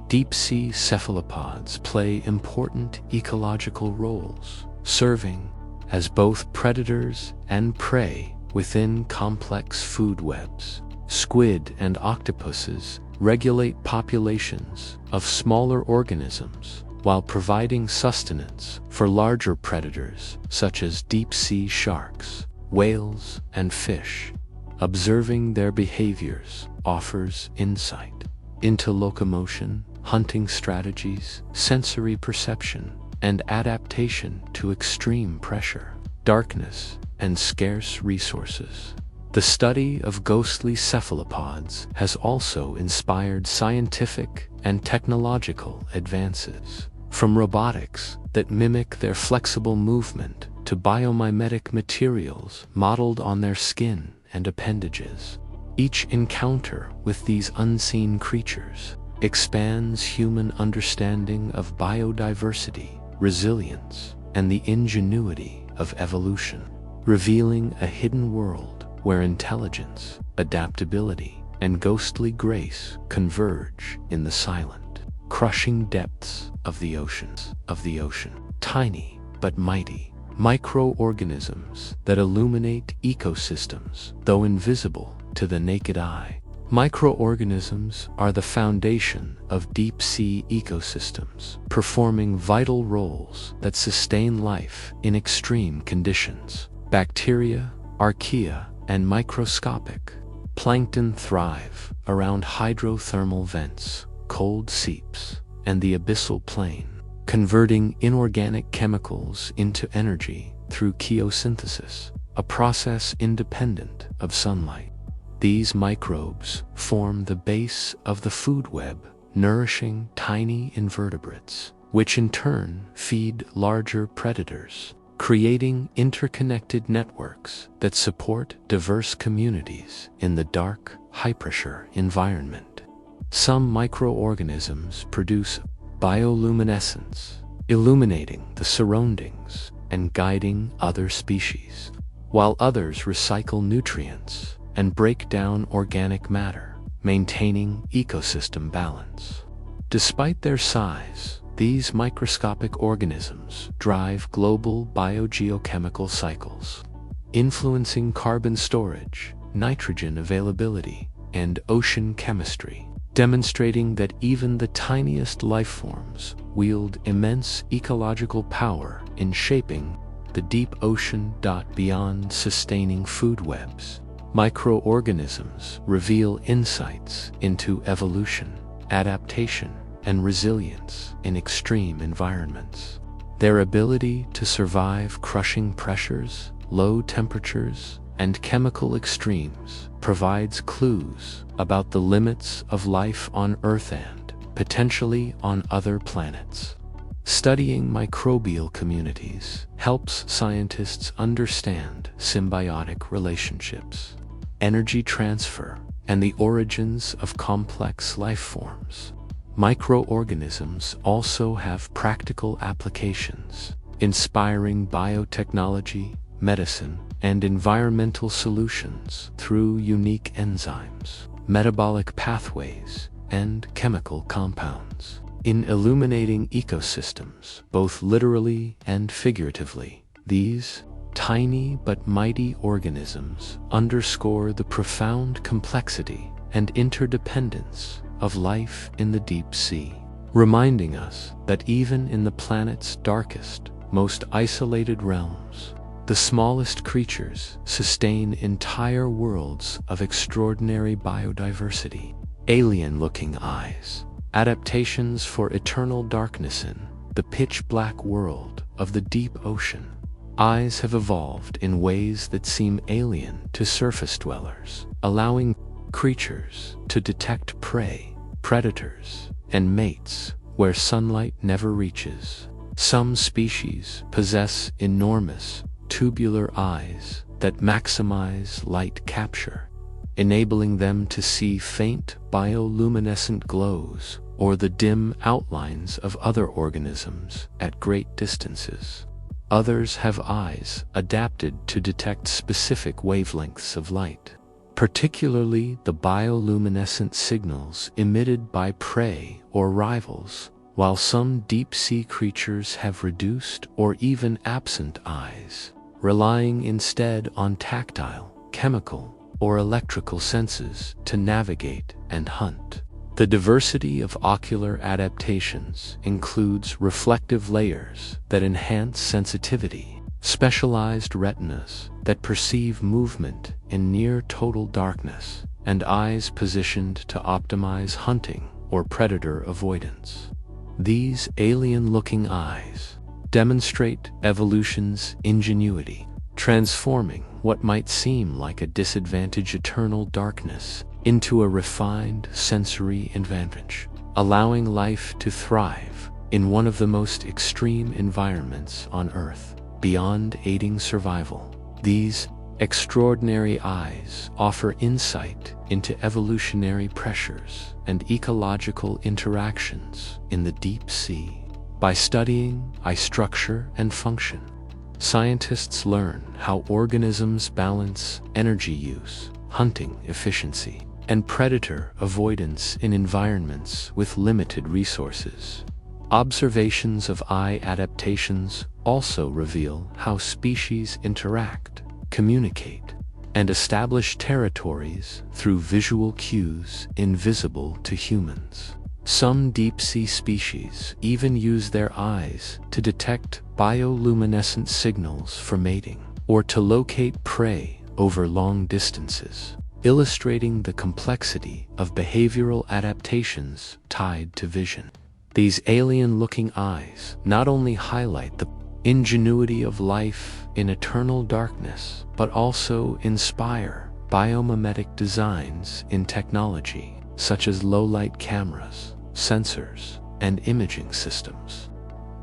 deep-sea cephalopods play important ecological roles, serving as both predators and prey within complex food webs. Squid and octopuses regulate populations of smaller organisms while providing sustenance for larger predators such as deep-sea sharks, whales, and fish. Observing their behaviors offers insight into locomotion, hunting strategies, sensory perception, and adaptation to extreme pressure, darkness, and scarce resources. The study of ghostly cephalopods has also inspired scientific and technological advances, from robotics that mimic their flexible movement to biomimetic materials modeled on their skin and appendages. Each encounter with these unseen creatures expands human understanding of biodiversity, resilience, and the ingenuity of evolution, revealing a hidden world where intelligence, adaptability, and ghostly grace converge in the silent, crushing depths of the oceans. Tiny but mighty microorganisms that illuminate ecosystems, though invisible to the naked eye. Microorganisms are the foundation of deep-sea ecosystems, performing vital roles that sustain life in extreme conditions. Bacteria, archaea, and microscopic plankton thrive around hydrothermal vents, cold seeps, and the abyssal plain, converting inorganic chemicals into energy through chemosynthesis, a process independent of sunlight. These microbes form the base of the food web, nourishing tiny invertebrates, which in turn feed larger predators, creating interconnected networks that support diverse communities in the dark, high-pressure environment. Some microorganisms produce bioluminescence, illuminating the surroundings and guiding other species, while others recycle nutrients and break down organic matter, maintaining ecosystem balance. Despite their size, these microscopic organisms drive global biogeochemical cycles, influencing carbon storage, nitrogen availability, and ocean chemistry, demonstrating that even the tiniest life forms wield immense ecological power in shaping the deep ocean. Beyond sustaining food webs, microorganisms reveal insights into evolution, adaptation, and resilience in extreme environments. Their ability to survive crushing pressures, low temperatures, and chemical extremes provides clues about the limits of life on Earth and, potentially, on other planets. Studying microbial communities helps scientists understand symbiotic relationships, energy transfer, and the origins of complex life forms. Microorganisms also have practical applications, inspiring biotechnology, medicine, and environmental solutions through unique enzymes, metabolic pathways, and chemical compounds. In illuminating ecosystems, both literally and figuratively, these tiny but mighty organisms underscore the profound complexity and interdependence of life in the deep sea. reminding us that even in the planet's darkest, most isolated realms, the smallest creatures sustain entire worlds of extraordinary biodiversity. Alien-looking eyes, adaptations for eternal darkness in the pitch-black world of the deep ocean. Eyes have evolved in ways that seem alien to surface dwellers, allowing creatures to detect prey, predators, and mates where sunlight never reaches. Some species possess enormous, tubular eyes that maximize light capture, enabling them to see faint bioluminescent glows or the dim outlines of other organisms at great distances. Others have eyes adapted to detect specific wavelengths of light, particularly the bioluminescent signals emitted by prey or rivals, while some deep-sea creatures have reduced or even absent eyes, relying instead on tactile, chemical, or electrical senses to navigate and hunt. The diversity of ocular adaptations includes reflective layers that enhance sensitivity, specialized retinas that perceive movement in near total darkness, and eyes positioned to optimize hunting or predator avoidance. These alien-looking eyes demonstrate evolution's ingenuity, transforming what might seem like a disadvantage eternal darkness into a refined sensory advantage, allowing life to thrive in one of the most extreme environments on Earth. Beyond aiding survival, these extraordinary eyes offer insight into evolutionary pressures and ecological interactions in the deep sea. By studying eye structure and function, scientists learn how organisms balance energy use, hunting efficiency, and predator avoidance in environments with limited resources. Observations of eye adaptations also reveal how species interact, communicate, and establish territories through visual cues invisible to humans. Some deep-sea species even use their eyes to detect bioluminescent signals for mating, or to locate prey over long distances, illustrating the complexity of behavioral adaptations tied to vision. These alien-looking eyes not only highlight the ingenuity of life in eternal darkness, but also inspire biomimetic designs in technology, such as low-light cameras, sensors, and imaging systems.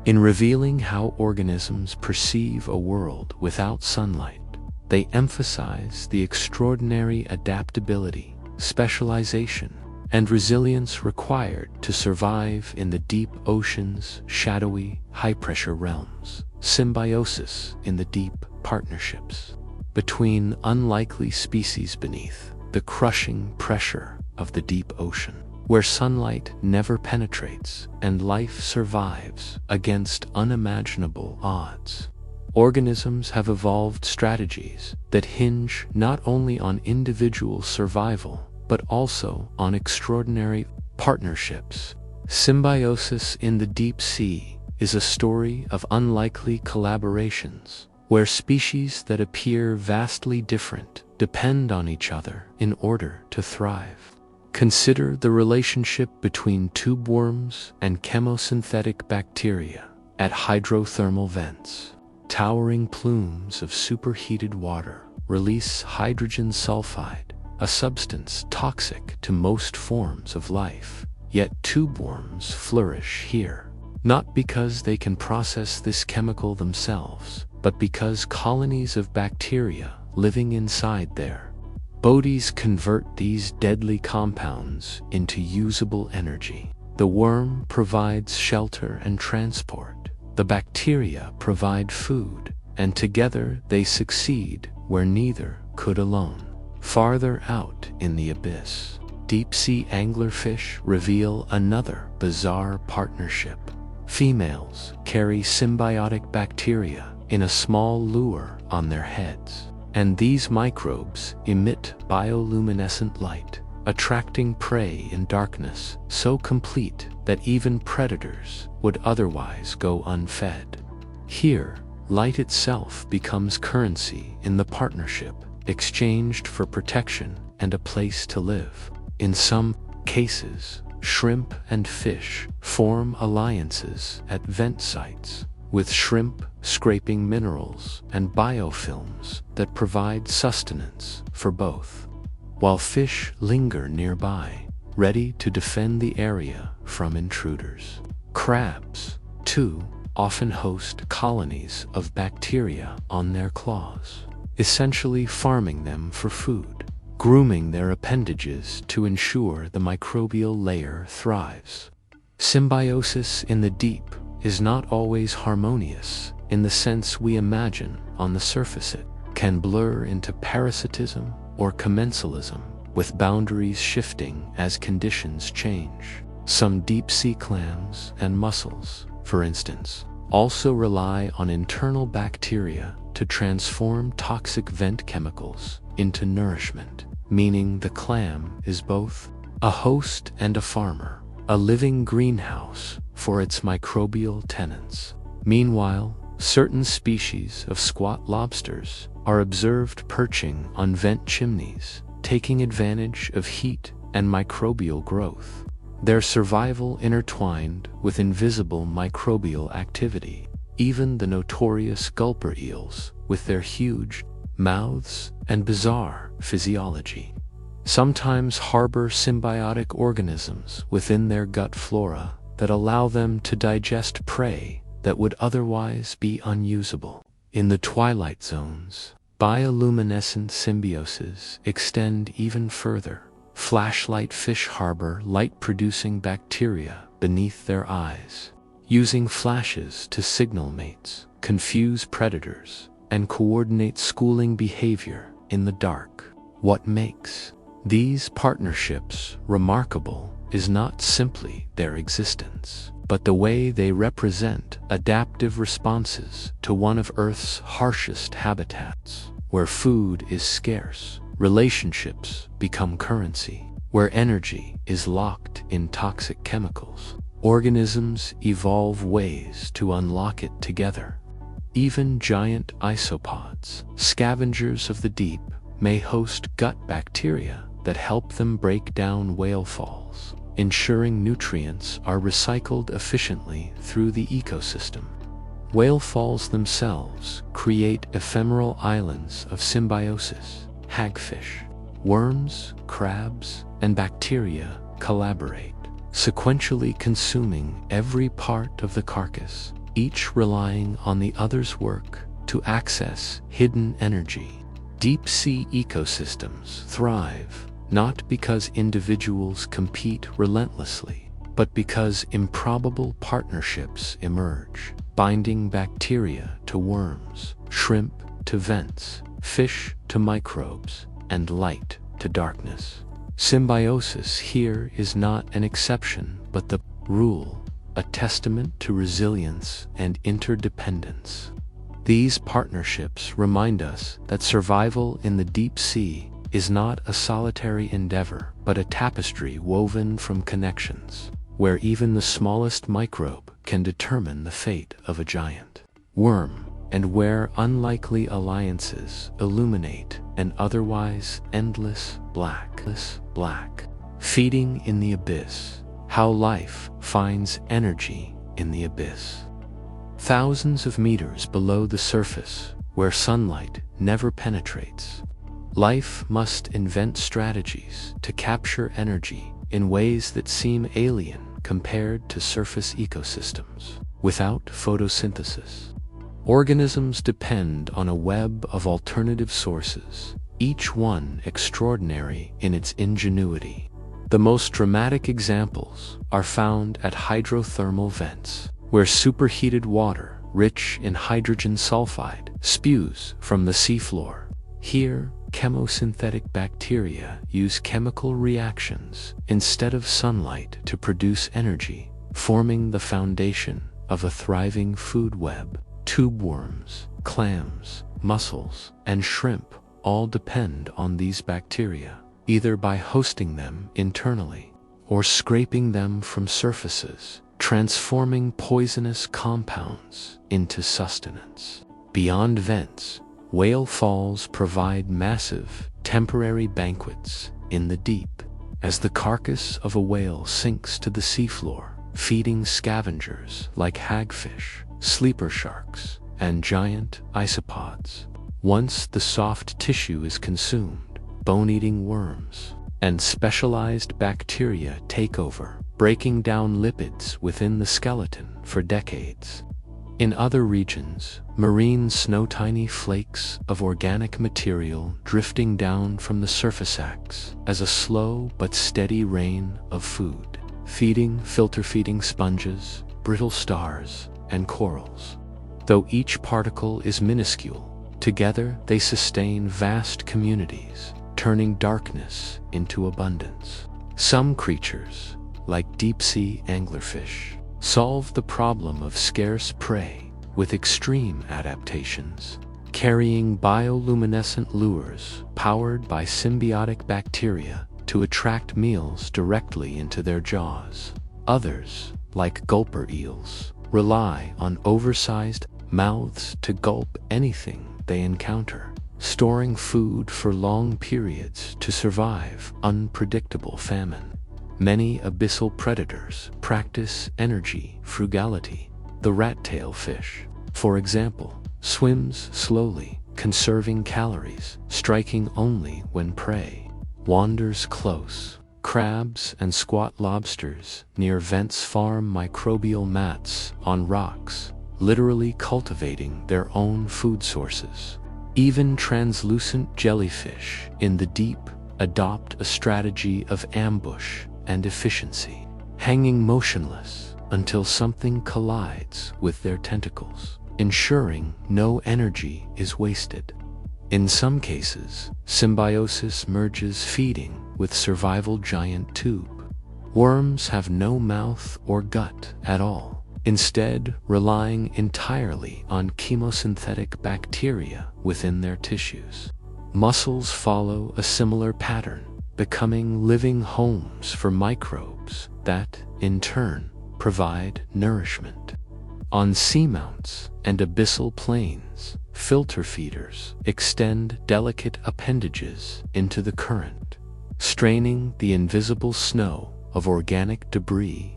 In revealing how organisms perceive a world without sunlight, they emphasize the extraordinary adaptability, specialization, and resilience required to survive in the deep ocean's shadowy, high-pressure realms. Symbiosis in the deep, partnerships between unlikely species beneath the crushing pressure of the deep ocean, where sunlight never penetrates and life survives against unimaginable odds. Organisms have evolved strategies that hinge not only on individual survival, but also on extraordinary partnerships. Symbiosis in the deep sea is a story of unlikely collaborations, where species that appear vastly different depend on each other in order to thrive. Consider the relationship between tube worms and chemosynthetic bacteria at hydrothermal vents. Towering plumes of superheated water release hydrogen sulfide, a substance toxic to most forms of life. Yet tube worms flourish here, not because they can process this chemical themselves, but because colonies of bacteria living inside their bodies convert these deadly compounds into usable energy. The worm provides shelter and transport. The bacteria provide food, and together they succeed where neither could alone. Farther out in the abyss, deep-sea anglerfish reveal another bizarre partnership. Females carry symbiotic bacteria in a small lure on their heads, and these microbes emit bioluminescent light, attracting prey in darkness so complete that even predators would otherwise go unfed. Here, light itself becomes currency in the partnership, exchanged for protection and a place to live. In some cases, shrimp and fish form alliances at vent sites, with shrimp scraping minerals and biofilms that provide sustenance for both, while fish linger nearby, ready to defend the area from intruders. Crabs, too, often host colonies of bacteria on their claws, essentially farming them for food, grooming their appendages to ensure the microbial layer thrives. Symbiosis in the deep is not always harmonious in the sense we imagine on the surface. It can blur into parasitism or commensalism, with boundaries shifting as conditions change. Some deep-sea clams and mussels, for instance, also rely on internal bacteria to transform toxic vent chemicals into nourishment, meaning the clam is both a host and a farmer, a living greenhouse for its microbial tenants. Meanwhile, certain species of squat lobsters are observed perching on vent chimneys, taking advantage of heat and microbial growth, their survival intertwined with invisible microbial activity. Even the notorious gulper eels, with their huge mouths and bizarre physiology, sometimes harbor symbiotic organisms within their gut flora that allow them to digest prey that would otherwise be unusable. In the twilight zones, bioluminescent symbioses extend even further. Flashlight fish harbor light-producing bacteria beneath their eyes, using flashes to signal mates, confuse predators, and coordinate schooling behavior in the dark. What makes these partnerships remarkable is not simply their existence, but the way they represent adaptive responses to one of Earth's harshest habitats. Where food is scarce, relationships become currency. Where energy is locked in toxic chemicals, organisms evolve ways to unlock it together. Even giant isopods, scavengers of the deep, may host gut bacteria that help them break down whale falls, ensuring nutrients are recycled efficiently through the ecosystem. Whale falls themselves create ephemeral islands of symbiosis. Hagfish, worms, crabs, and bacteria collaborate, sequentially consuming every part of the carcass, each relying on the other's work to access hidden energy. Deep-sea ecosystems thrive not because individuals compete relentlessly, but because improbable partnerships emerge, binding bacteria to worms, shrimp to vents, fish to microbes, and light to darkness. Symbiosis here is not an exception but the rule, a testament to resilience and interdependence. These partnerships remind us that survival in the deep sea is not a solitary endeavor but a tapestry woven from connections, where even the smallest microbe can determine the fate of a giant worm, and where unlikely alliances illuminate an otherwise endless black. Feeding in the abyss, how life finds energy in the abyss. Thousands of meters below the surface, where sunlight never penetrates, life must invent strategies to capture energy in ways that seem alien compared to surface ecosystems. Without photosynthesis, organisms depend on a web of alternative sources, each one extraordinary in its ingenuity. The most dramatic examples are found at hydrothermal vents, where superheated water, rich in hydrogen sulfide, spews from the seafloor. Here, chemosynthetic bacteria use chemical reactions instead of sunlight to produce energy, forming the foundation of a thriving food web. Tube worms, clams, mussels, and shrimp all depend on these bacteria, either by hosting them internally or scraping them from surfaces, transforming poisonous compounds into sustenance. Beyond vents, whale falls provide massive, temporary banquets in the deep, as the carcass of a whale sinks to the seafloor, feeding scavengers like hagfish, sleeper sharks, and giant isopods. Once the soft tissue is consumed, bone-eating worms and specialized bacteria take over, breaking down lipids within the skeleton for decades. In other regions, marine snow, tiny flakes of organic material drifting down from the surface acts as a slow but steady rain of food, feeding filter-feeding sponges, brittle stars, and corals. Though each particle is minuscule, together they sustain vast communities, turning darkness into abundance. Some creatures, like deep-sea anglerfish, solve the problem of scarce prey with extreme adaptations, carrying bioluminescent lures powered by symbiotic bacteria to attract meals directly into their jaws. Others, like gulper eels, rely on oversized mouths to gulp anything they encounter, storing food for long periods to survive unpredictable famine. Many abyssal predators practice energy frugality. The rat-tail fish, for example, swims slowly, conserving calories, striking only when prey wanders close. Crabs and squat lobsters near vents farm microbial mats on rocks, literally cultivating their own food sources. Even translucent jellyfish in the deep adopt a strategy of ambush and efficiency, hanging motionless until something collides with their tentacles, ensuring no energy is wasted. In some cases, symbiosis merges feeding with survival giant tube. Worms have no mouth or gut at all, instead relying entirely on chemosynthetic bacteria within their tissues. Mussels follow a similar pattern, becoming living homes for microbes that, in turn, provide nourishment. On seamounts and abyssal plains, filter feeders extend delicate appendages into the current, straining the invisible snow of organic debris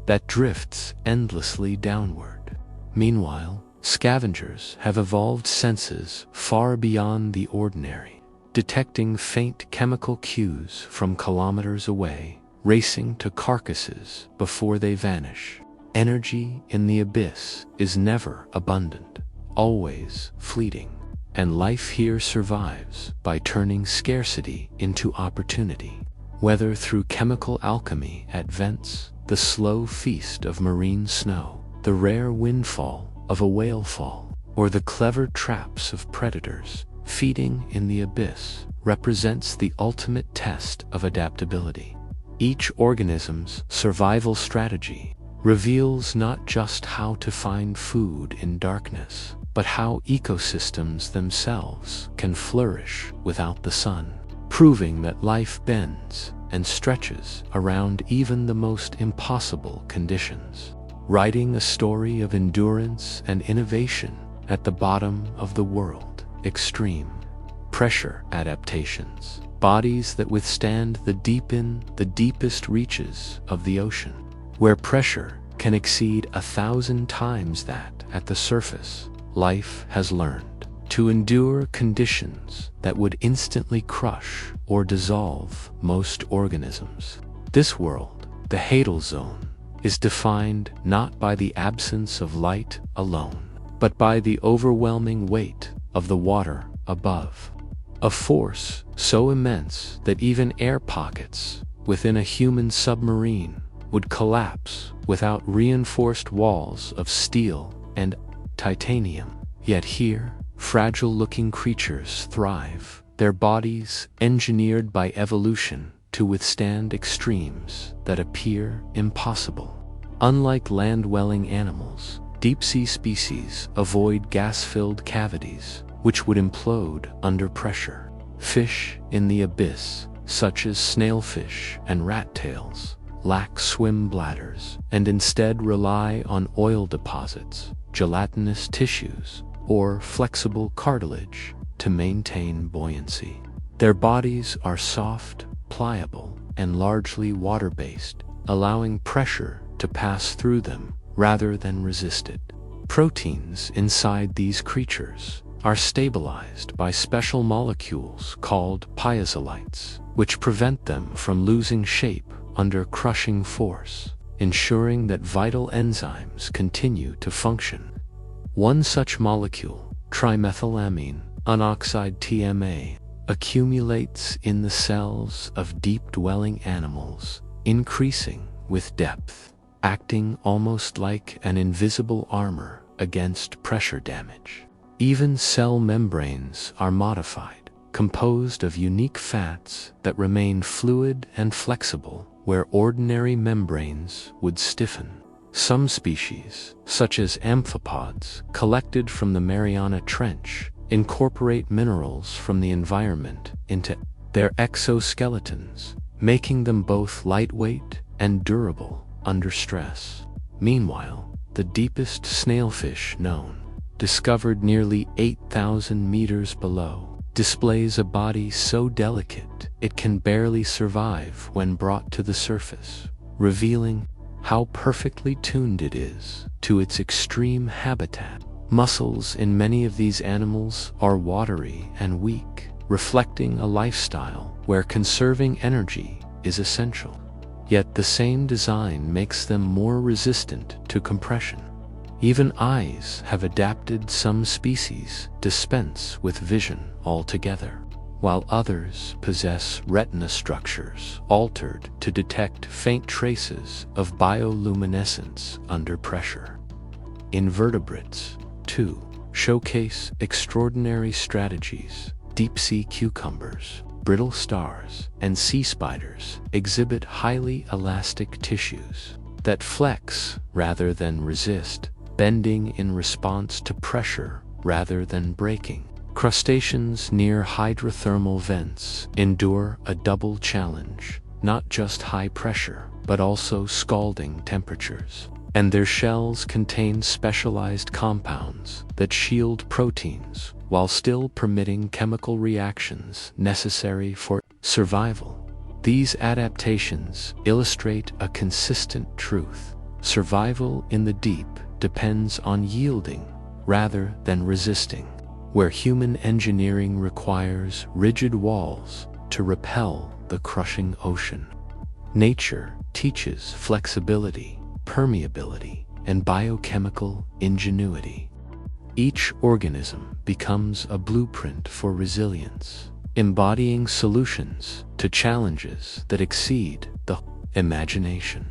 that drifts endlessly downward. Meanwhile, scavengers have evolved senses far beyond the ordinary, detecting faint chemical cues from kilometers away, racing to carcasses before they vanish. Energy in the abyss is never abundant, always fleeting, and life here survives by turning scarcity into opportunity. Whether through chemical alchemy at vents, the slow feast of marine snow, the rare windfall of a whale fall, or the clever traps of predators, feeding in the abyss represents the ultimate test of adaptability. Each organism's survival strategy reveals not just how to find food in darkness, but how ecosystems themselves can flourish without the sun, proving that life bends and stretches around even the most impossible conditions. Writing a story of endurance and innovation at the bottom of the world, extreme pressure adaptations, bodies that withstand the deepest reaches of the ocean, where pressure can exceed 1,000 times that at the surface. Life has learned to endure conditions that would instantly crush or dissolve most organisms. This world, the Hadal Zone, is defined not by the absence of light alone, but by the overwhelming weight of the water above. A force so immense that even air pockets within a human submarine would collapse without reinforced walls of steel and titanium. Yet here, fragile-looking creatures thrive, their bodies engineered by evolution to withstand extremes that appear impossible. Unlike land-dwelling animals, deep-sea species avoid gas-filled cavities, which would implode under pressure. Fish in the abyss such as snailfish and rat tails, lack swim bladders and instead rely on oil deposits, gelatinous tissues, or flexible cartilage to maintain buoyancy. Their bodies are soft, pliable, and largely water-based, allowing pressure to pass through them rather than resist it. Proteins inside these creatures are stabilized by special molecules called piazolytes, which prevent them from losing shape under crushing force, ensuring that vital enzymes continue to function. One such molecule, trimethylamine unoxide TMA, accumulates in the cells of deep-dwelling animals, increasing with depth, acting almost like an invisible armor against pressure damage. Even cell membranes are modified, composed of unique fats that remain fluid and flexible where ordinary membranes would stiffen. Some species, such as amphipods collected from the Mariana Trench, incorporate minerals from the environment into their exoskeletons, making them both lightweight and durable under stress. Meanwhile, the deepest snailfish known, discovered nearly 8,000 meters below, displays a body so delicate it can barely survive when brought to the surface, revealing how perfectly tuned it is to its extreme habitat. Muscles in many of these animals are watery and weak, reflecting a lifestyle where conserving energy is essential. Yet the same design makes them more resistant to compression. Even eyes have adapted. Some species dispense with vision altogether, while others possess retina structures altered to detect faint traces of bioluminescence under pressure. Invertebrates, too, showcase extraordinary strategies. Deep-sea cucumbers, brittle stars, and sea spiders exhibit highly elastic tissues that flex rather than resist, bending in response to pressure rather than breaking. Crustaceans near hydrothermal vents endure a double challenge, not just high pressure, but also scalding temperatures. And their shells contain specialized compounds that shield proteins while still permitting chemical reactions necessary for survival. These adaptations illustrate a consistent truth. Survival in the deep depends on yielding rather than resisting, where human engineering requires rigid walls to repel the crushing ocean. Nature teaches flexibility, permeability, and biochemical ingenuity. Each organism becomes a blueprint for resilience, embodying solutions to challenges that exceed the imagination.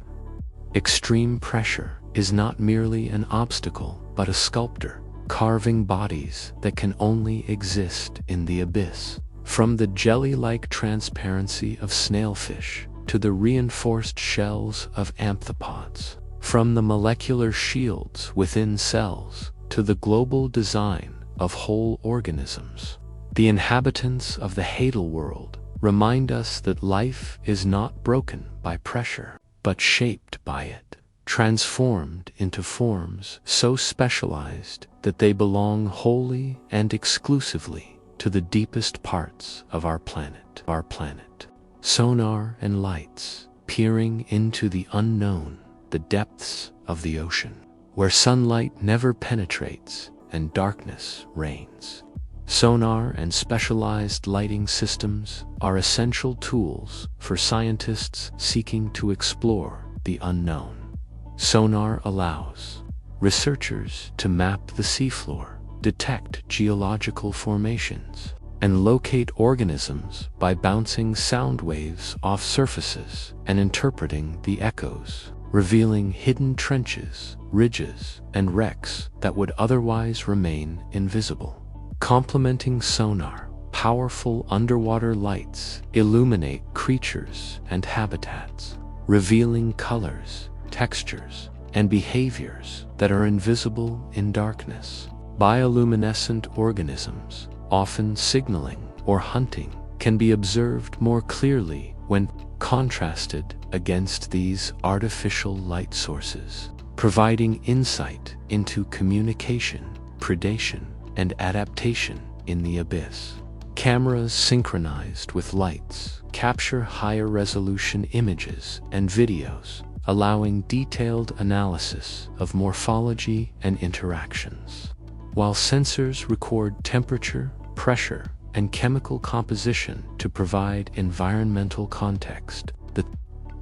Extreme pressure is not merely an obstacle, but a sculptor, carving bodies that can only exist in the abyss. From the jelly-like transparency of snailfish to the reinforced shells of amphipods, from the molecular shields within cells to the global design of whole organisms, the inhabitants of the Hadal world remind us that life is not broken by pressure, but shaped by it, transformed into forms so specialized that they belong wholly and exclusively to the deepest parts of our planet. Sonar and lights, peering into the unknown, the depths of the ocean, where sunlight never penetrates and darkness reigns. Sonar and specialized lighting systems are essential tools for scientists seeking to explore the unknown. Sonar allows researchers to map the seafloor, detect geological formations, and locate organisms by bouncing sound waves off surfaces and interpreting the echoes, revealing hidden trenches, ridges, and wrecks that would otherwise remain invisible. Complementing sonar, powerful underwater lights illuminate creatures and habitats, revealing colors, textures, and behaviors that are invisible in darkness. Bioluminescent organisms, often signaling or hunting, can be observed more clearly when contrasted against these artificial light sources, providing insight into communication, predation, and adaptation in the abyss. Cameras synchronized with lights capture higher resolution images and videos, allowing detailed analysis of morphology and interactions. While sensors record temperature, pressure, and chemical composition to provide environmental context, the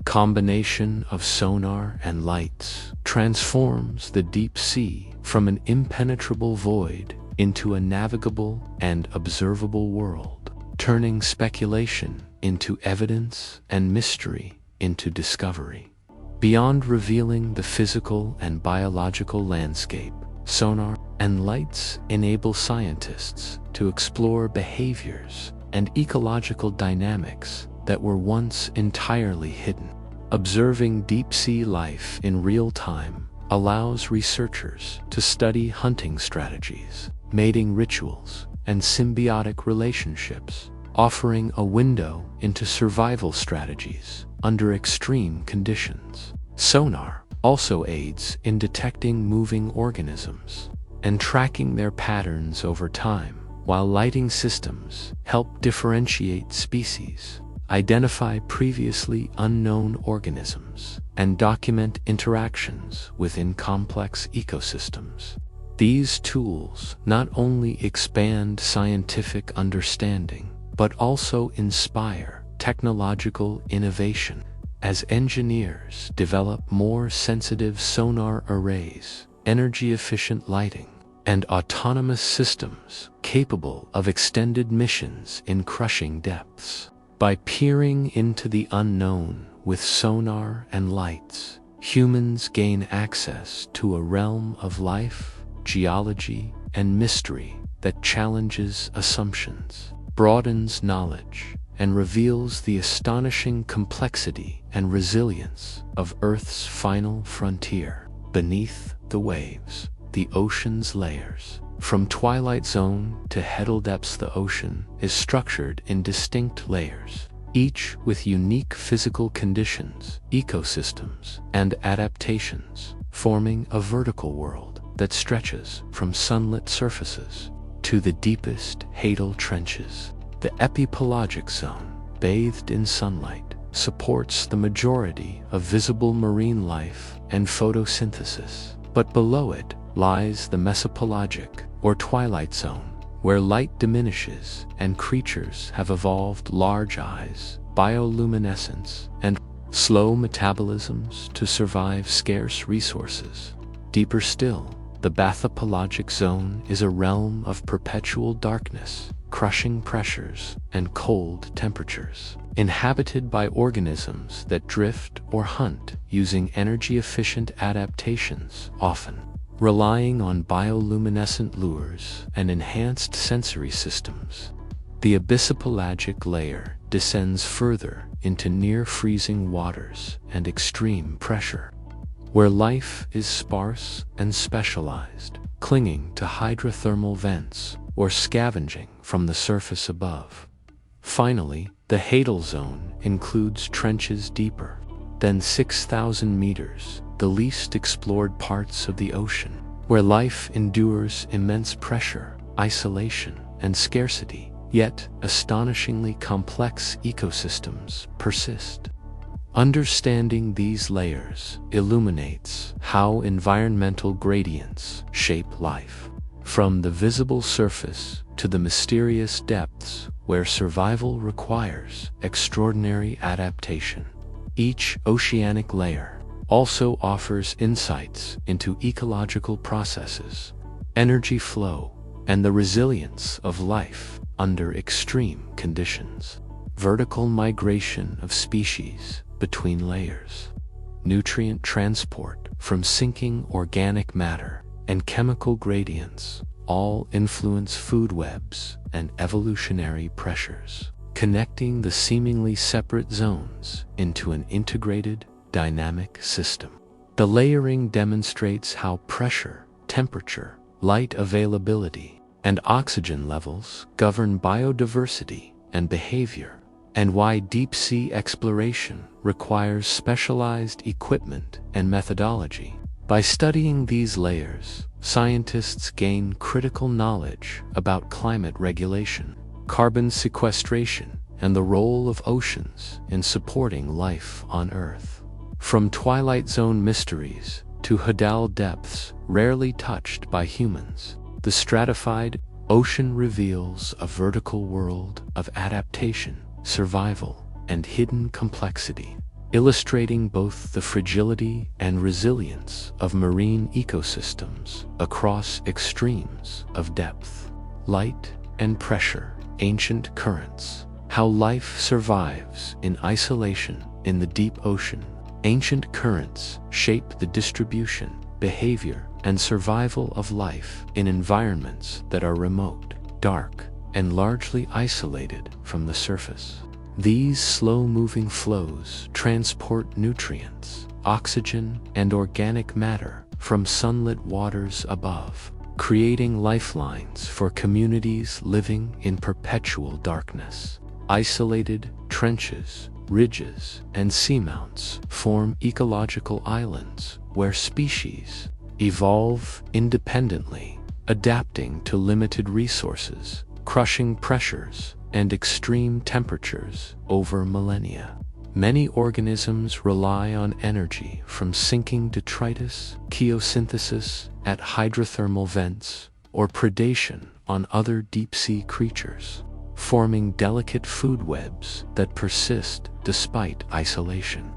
combination of sonar and lights transforms the deep sea from an impenetrable void into a navigable and observable world, turning speculation into evidence and mystery into discovery. Beyond revealing the physical and biological landscape, sonar and lights enable scientists to explore behaviors and ecological dynamics that were once entirely hidden. Observing deep-sea life in real time allows researchers to study hunting strategies, mating rituals, and symbiotic relationships, offering a window into survival strategies under extreme conditions. Sonar also aids in detecting moving organisms and tracking their patterns over time, while lighting systems help differentiate species, identify previously unknown organisms, and document interactions within complex ecosystems. These tools not only expand scientific understanding, but also inspire technological innovation as engineers develop more sensitive sonar arrays, energy-efficient lighting, and autonomous systems capable of extended missions in crushing depths. By peering into the unknown with sonar and lights, humans gain access to a realm of life, geology, and mystery that challenges assumptions, broadens knowledge, and reveals the astonishing complexity and resilience of Earth's final frontier. Beneath the waves, the ocean's layers, from twilight zone to heddle depths, the ocean is structured in distinct layers, each with unique physical conditions, ecosystems, and adaptations, forming a vertical world that stretches from sunlit surfaces to the deepest hadal trenches. The epipelagic zone, bathed in sunlight, supports the majority of visible marine life and photosynthesis, but below it lies the mesopelagic, or twilight zone, where light diminishes and creatures have evolved large eyes, bioluminescence, and slow metabolisms to survive scarce resources. Deeper still, the bathypelagic zone is a realm of perpetual darkness, crushing pressures, and cold temperatures, inhabited by organisms that drift or hunt using energy-efficient adaptations, often relying on bioluminescent lures and enhanced sensory systems. The abyssopelagic layer descends further into near-freezing waters and extreme pressure, where life is sparse and specialized, clinging to hydrothermal vents or scavenging from the surface above. Finally, the hadal zone includes trenches deeper than 6,000 meters, the least explored parts of the ocean, where life endures immense pressure, isolation, and scarcity, yet astonishingly complex ecosystems persist. Understanding these layers illuminates how environmental gradients shape life, from the visible surface to the mysterious depths where survival requires extraordinary adaptation. Each oceanic layer also offers insights into ecological processes, energy flow, and the resilience of life under extreme conditions. Vertical migration of species between layers, nutrient transport from sinking organic matter, and chemical gradients all influence food webs and evolutionary pressures, connecting the seemingly separate zones into an integrated, dynamic system. The layering demonstrates how pressure, temperature, light availability, and oxygen levels govern biodiversity and behavior, and why deep-sea exploration requires specialized equipment and methodology. By studying these layers, scientists gain critical knowledge about climate regulation, carbon sequestration, and the role of oceans in supporting life on Earth. From Twilight Zone mysteries to Hadal depths rarely touched by humans, the stratified ocean reveals a vertical world of adaptation, survival, and hidden complexity, illustrating both the fragility and resilience of marine ecosystems across extremes of depth, light, and pressure. Ancient currents: how life survives in isolation in the deep ocean. Ancient currents shape the distribution, behavior, and survival of life in environments that are remote, dark, and largely isolated from the surface. These slow-moving flows transport nutrients, oxygen, and organic matter from sunlit waters above, creating lifelines for communities living in perpetual darkness. Isolated trenches, ridges, and seamounts form ecological islands where species evolve independently, adapting to limited resources, crushing pressures, and extreme temperatures over millennia. Many organisms rely on energy from sinking detritus, chemosynthesis at hydrothermal vents, or predation on other deep-sea creatures, forming delicate food webs that persist despite isolation.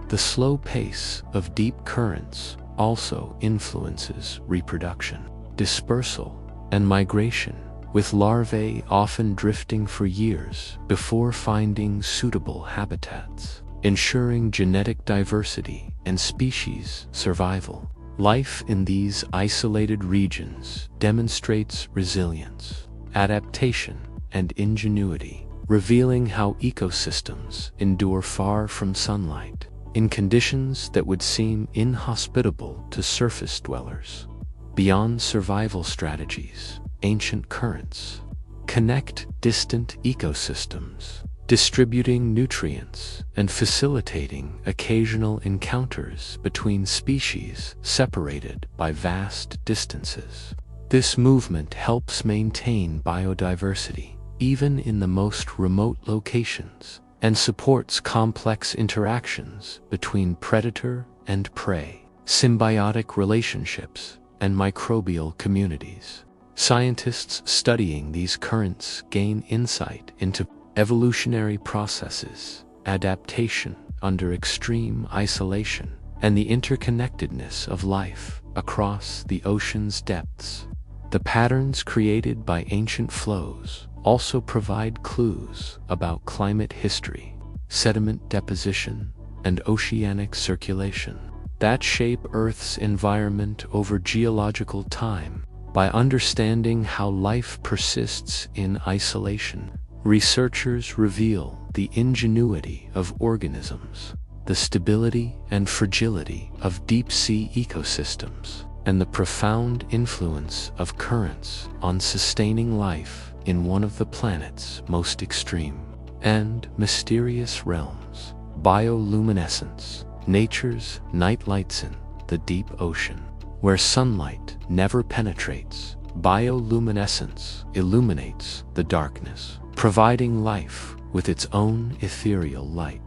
The slow pace of deep currents also influences reproduction, dispersal, and migration, with larvae often drifting for years before finding suitable habitats, ensuring genetic diversity and species survival. Life in these isolated regions demonstrates resilience, adaptation, and ingenuity, revealing how ecosystems endure far from sunlight, in conditions that would seem inhospitable to surface dwellers. Beyond survival strategies, ancient currents connect distant ecosystems, distributing nutrients and facilitating occasional encounters between species separated by vast distances. This movement helps maintain biodiversity, even in the most remote locations, and supports complex interactions between predator and prey, symbiotic relationships, and microbial communities. Scientists studying these currents gain insight into evolutionary processes, adaptation under extreme isolation, and the interconnectedness of life across the ocean's depths. The patterns created by ancient flows also provide clues about climate history, sediment deposition, and oceanic circulation that shape Earth's environment over geological time. By understanding how life persists in isolation, researchers reveal the ingenuity of organisms, the stability and fragility of deep-sea ecosystems, and the profound influence of currents on sustaining life in one of the planet's most extreme and mysterious realms. Bioluminescence: nature's night lights in the deep ocean, where sunlight never penetrates. Bioluminescence illuminates the darkness, providing life with its own ethereal light.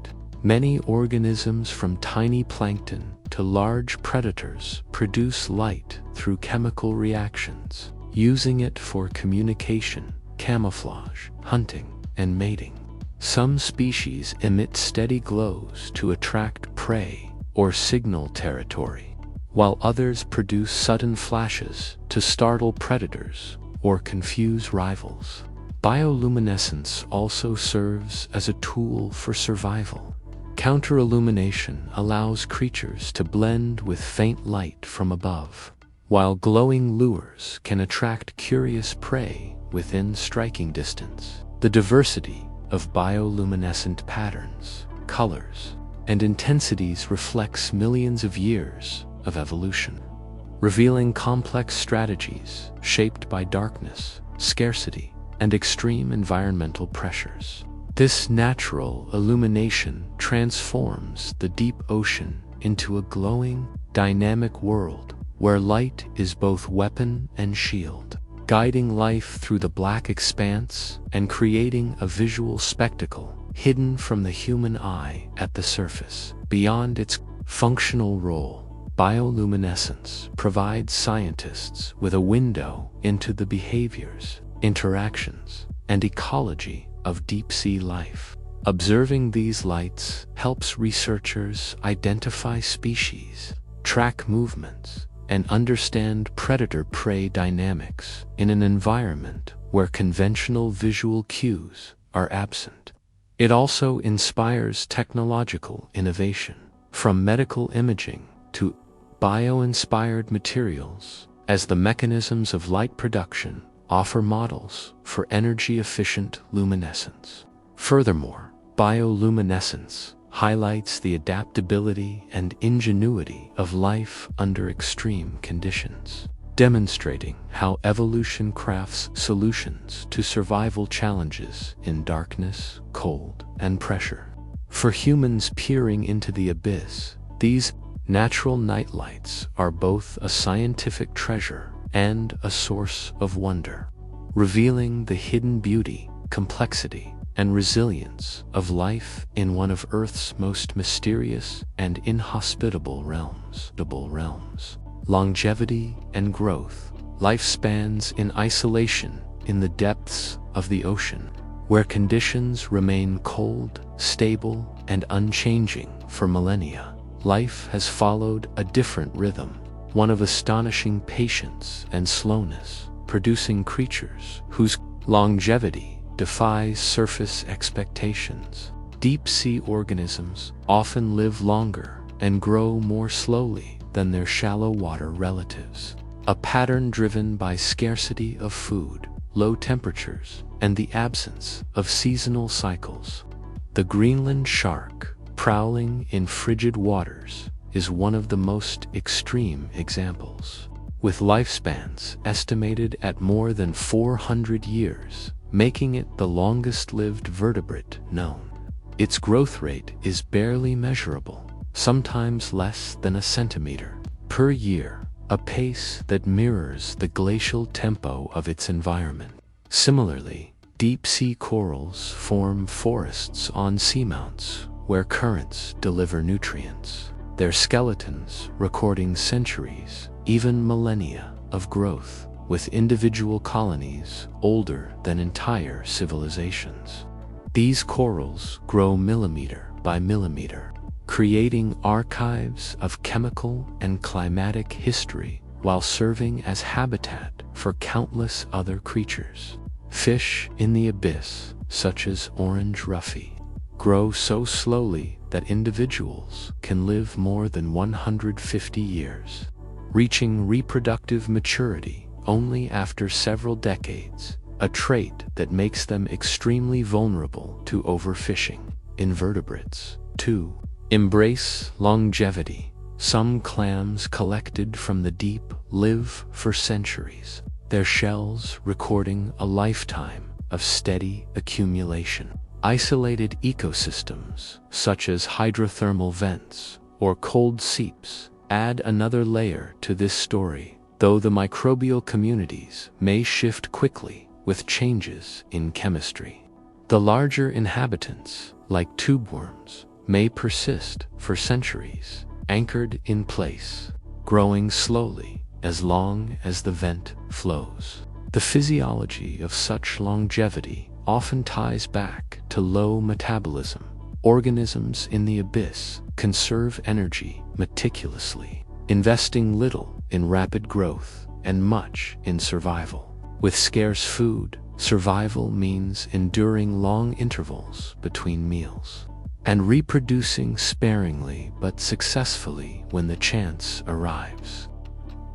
Many organisms, from tiny plankton to large predators, produce light through chemical reactions, using it for communication, camouflage, hunting, and mating. Some species emit steady glows to attract prey or signal territory, while others produce sudden flashes to startle predators or confuse rivals. Bioluminescence also serves as a tool for survival. Counterillumination allows creatures to blend with faint light from above, while glowing lures can attract curious prey within striking distance. The diversity of bioluminescent patterns, colors, and intensities reflects millions of years of evolution, revealing complex strategies shaped by darkness, scarcity, and extreme environmental pressures. This natural illumination transforms the deep ocean into a glowing, dynamic world where light is both weapon and shield, guiding life through the black expanse and creating a visual spectacle hidden from the human eye at the surface. Beyond its functional role, bioluminescence provides scientists with a window into the behaviors, interactions, and ecology of deep-sea life. Observing these lights helps researchers identify species, track movements, and understand predator-prey dynamics in an environment where conventional visual cues are absent. It also inspires technological innovation, from medical imaging to bio-inspired materials, as the mechanisms of light production offer models for energy-efficient luminescence. Furthermore, bioluminescence highlights the adaptability and ingenuity of life under extreme conditions, demonstrating how evolution crafts solutions to survival challenges in darkness, cold, and pressure. For humans peering into the abyss, these natural nightlights are both a scientific treasure and a source of wonder, revealing the hidden beauty, complexity, and resilience of life in one of Earth's most mysterious and inhospitable realms. Longevity and growth. Lifespans in isolation in the depths of the ocean, where conditions remain cold, stable, and unchanging for millennia. Life has followed a different rhythm, one of astonishing patience and slowness, producing creatures whose longevity defies surface expectations. Deep-sea organisms often live longer and grow more slowly than their shallow water relatives, a pattern driven by scarcity of food, low temperatures, and the absence of seasonal cycles. The Greenland shark, prowling in frigid waters, is one of the most extreme examples, with lifespans estimated at more than 400 years, making it the longest-lived vertebrate known. Its growth rate is barely measurable, sometimes less than a centimeter per year, a pace that mirrors the glacial tempo of its environment. Similarly, deep-sea corals form forests on seamounts where currents deliver nutrients, their skeletons recording centuries, even millennia, of growth, with individual colonies older than entire civilizations. These corals grow millimeter by millimeter, creating archives of chemical and climatic history while serving as habitat for countless other creatures. Fish in the abyss, such as orange ruffy, grow so slowly that individuals can live more than 150 years, reaching reproductive maturity only after several decades, a trait that makes them extremely vulnerable to overfishing. Invertebrates, too, embrace longevity. Some clams collected from the deep live for centuries, their shells recording a lifetime of steady accumulation. Isolated ecosystems, such as hydrothermal vents or cold seeps, add another layer to this story, though the microbial communities may shift quickly with changes in chemistry. The larger inhabitants, like tubeworms, may persist for centuries, anchored in place, growing slowly as long as the vent flows. The physiology of such longevity often ties back to low metabolism. Organisms in the abyss conserve energy meticulously, investing little in rapid growth and much in survival. With scarce food, survival means enduring long intervals between meals and reproducing sparingly but successfully when the chance arrives.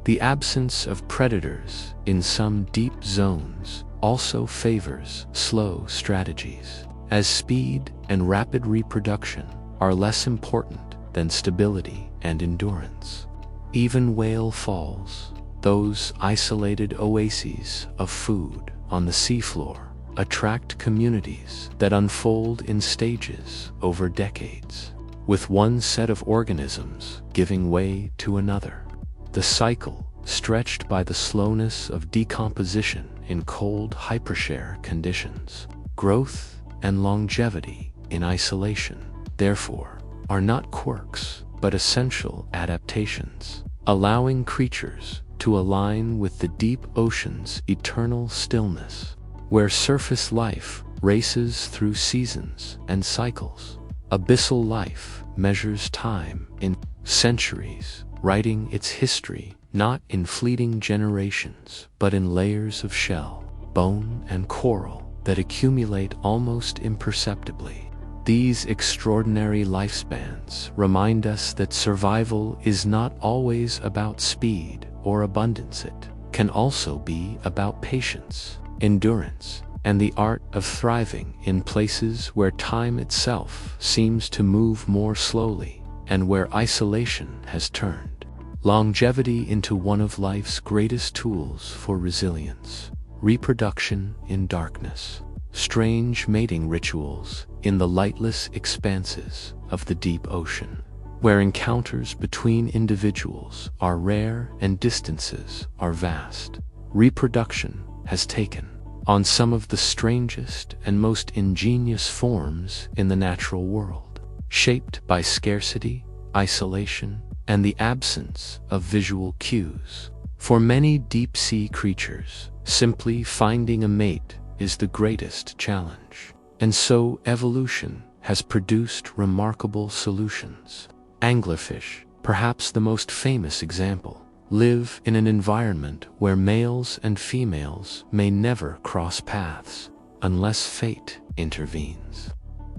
The absence of predators in some deep zones also favors slow strategies, as speed and rapid reproduction are less important than stability and endurance. Even whale falls, those isolated oases of food on the seafloor, attract communities that unfold in stages over decades, with one set of organisms giving way to another. The cycle, stretched by the slowness of decomposition in cold hypershare conditions, growth and longevity in isolation, therefore, are not quirks but essential adaptations, allowing creatures to align with the deep ocean's eternal stillness, where surface life races through seasons and cycles. Abyssal life measures time in centuries, writing its history not in fleeting generations, but in layers of shell, bone, and coral that accumulate almost imperceptibly. These extraordinary lifespans remind us that survival is not always about speed or abundance. It can also be about patience, endurance, and the art of thriving in places where time itself seems to move more slowly and where isolation has turned longevity into one of life's greatest tools for resilience. Reproduction in darkness, strange mating rituals in the lightless expanses of the deep ocean, where encounters between individuals are rare and distances are vast. Reproduction has taken on some of the strangest and most ingenious forms in the natural world, shaped by scarcity, isolation, and the absence of visual cues. For many deep-sea creatures, simply finding a mate is the greatest challenge, and so evolution has produced remarkable solutions. Anglerfish, perhaps the most famous example, live in an environment where males and females may never cross paths unless fate intervenes.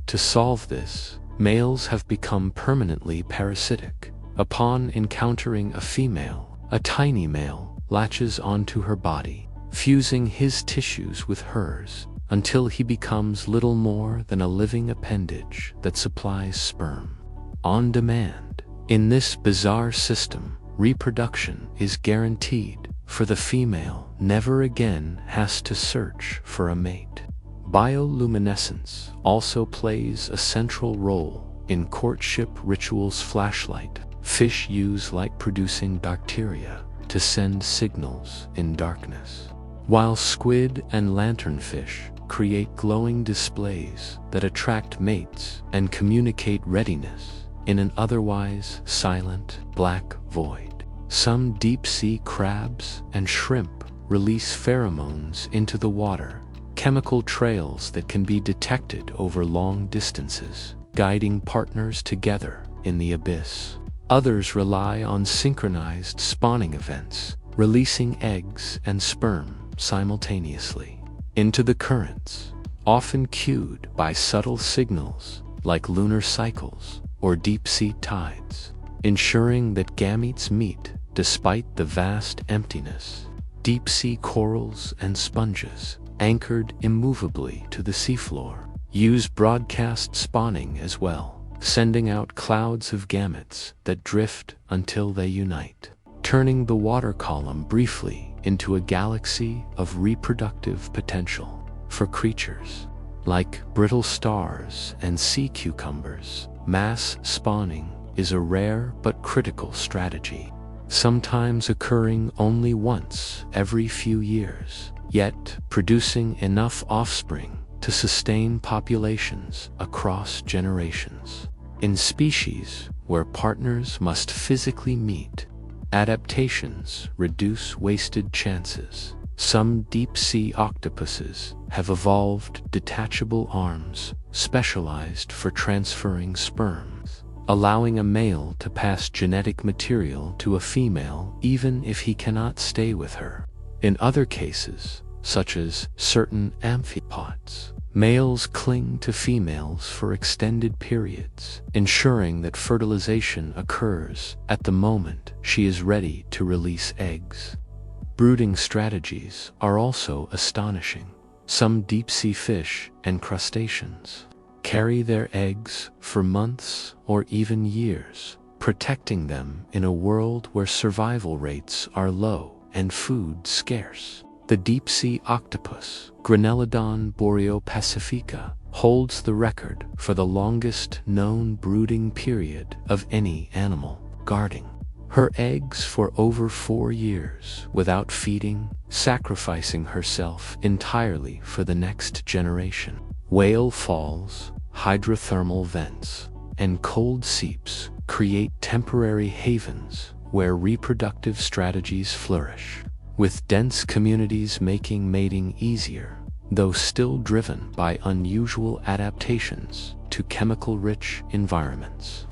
To solve this, males have become permanently parasitic. Upon encountering a female, a tiny male latches onto her body, fusing his tissues with hers until he becomes little more than a living appendage that supplies sperm on demand. In this bizarre system, reproduction is guaranteed, for the female never again has to search for a mate. Bioluminescence also plays a central role in courtship rituals. Flashlight fish use light-producing bacteria to send signals in darkness, while squid and lanternfish create glowing displays that attract mates and communicate readiness in an otherwise silent black void. Some deep-sea crabs and shrimp release pheromones into the water, chemical trails that can be detected over long distances, guiding partners together in the abyss. Others rely on synchronized spawning events, releasing eggs and sperm simultaneously into the currents, often cued by subtle signals like lunar cycles or deep-sea tides, ensuring that gametes meet despite the vast emptiness. Deep-sea corals and sponges, anchored immovably to the seafloor, use broadcast spawning as well, sending out clouds of gametes that drift until they unite, turning the water column briefly into a galaxy of reproductive potential. For creatures like brittle stars and sea cucumbers, mass spawning is a rare but critical strategy, sometimes occurring only once every few years, yet producing enough offspring to sustain populations across generations. In species where partners must physically meet, adaptations reduce wasted chances. Some deep-sea octopuses have evolved detachable arms specialized for transferring sperms, allowing a male to pass genetic material to a female even if he cannot stay with her. In other cases, such as certain amphipods, males cling to females for extended periods, ensuring that fertilization occurs at the moment she is ready to release eggs. Brooding strategies are also astonishing. Some deep-sea fish and crustaceans carry their eggs for months or even years, protecting them in a world where survival rates are low and food scarce. The deep-sea octopus, Granellodon boreopacifica, holds the record for the longest known brooding period of any animal, guarding her eggs for over 4 years without feeding, sacrificing herself entirely for the next generation. Whale falls, hydrothermal vents, and cold seeps create temporary havens where reproductive strategies flourish, with dense communities making mating easier, though still driven by unusual adaptations to chemical-rich environments.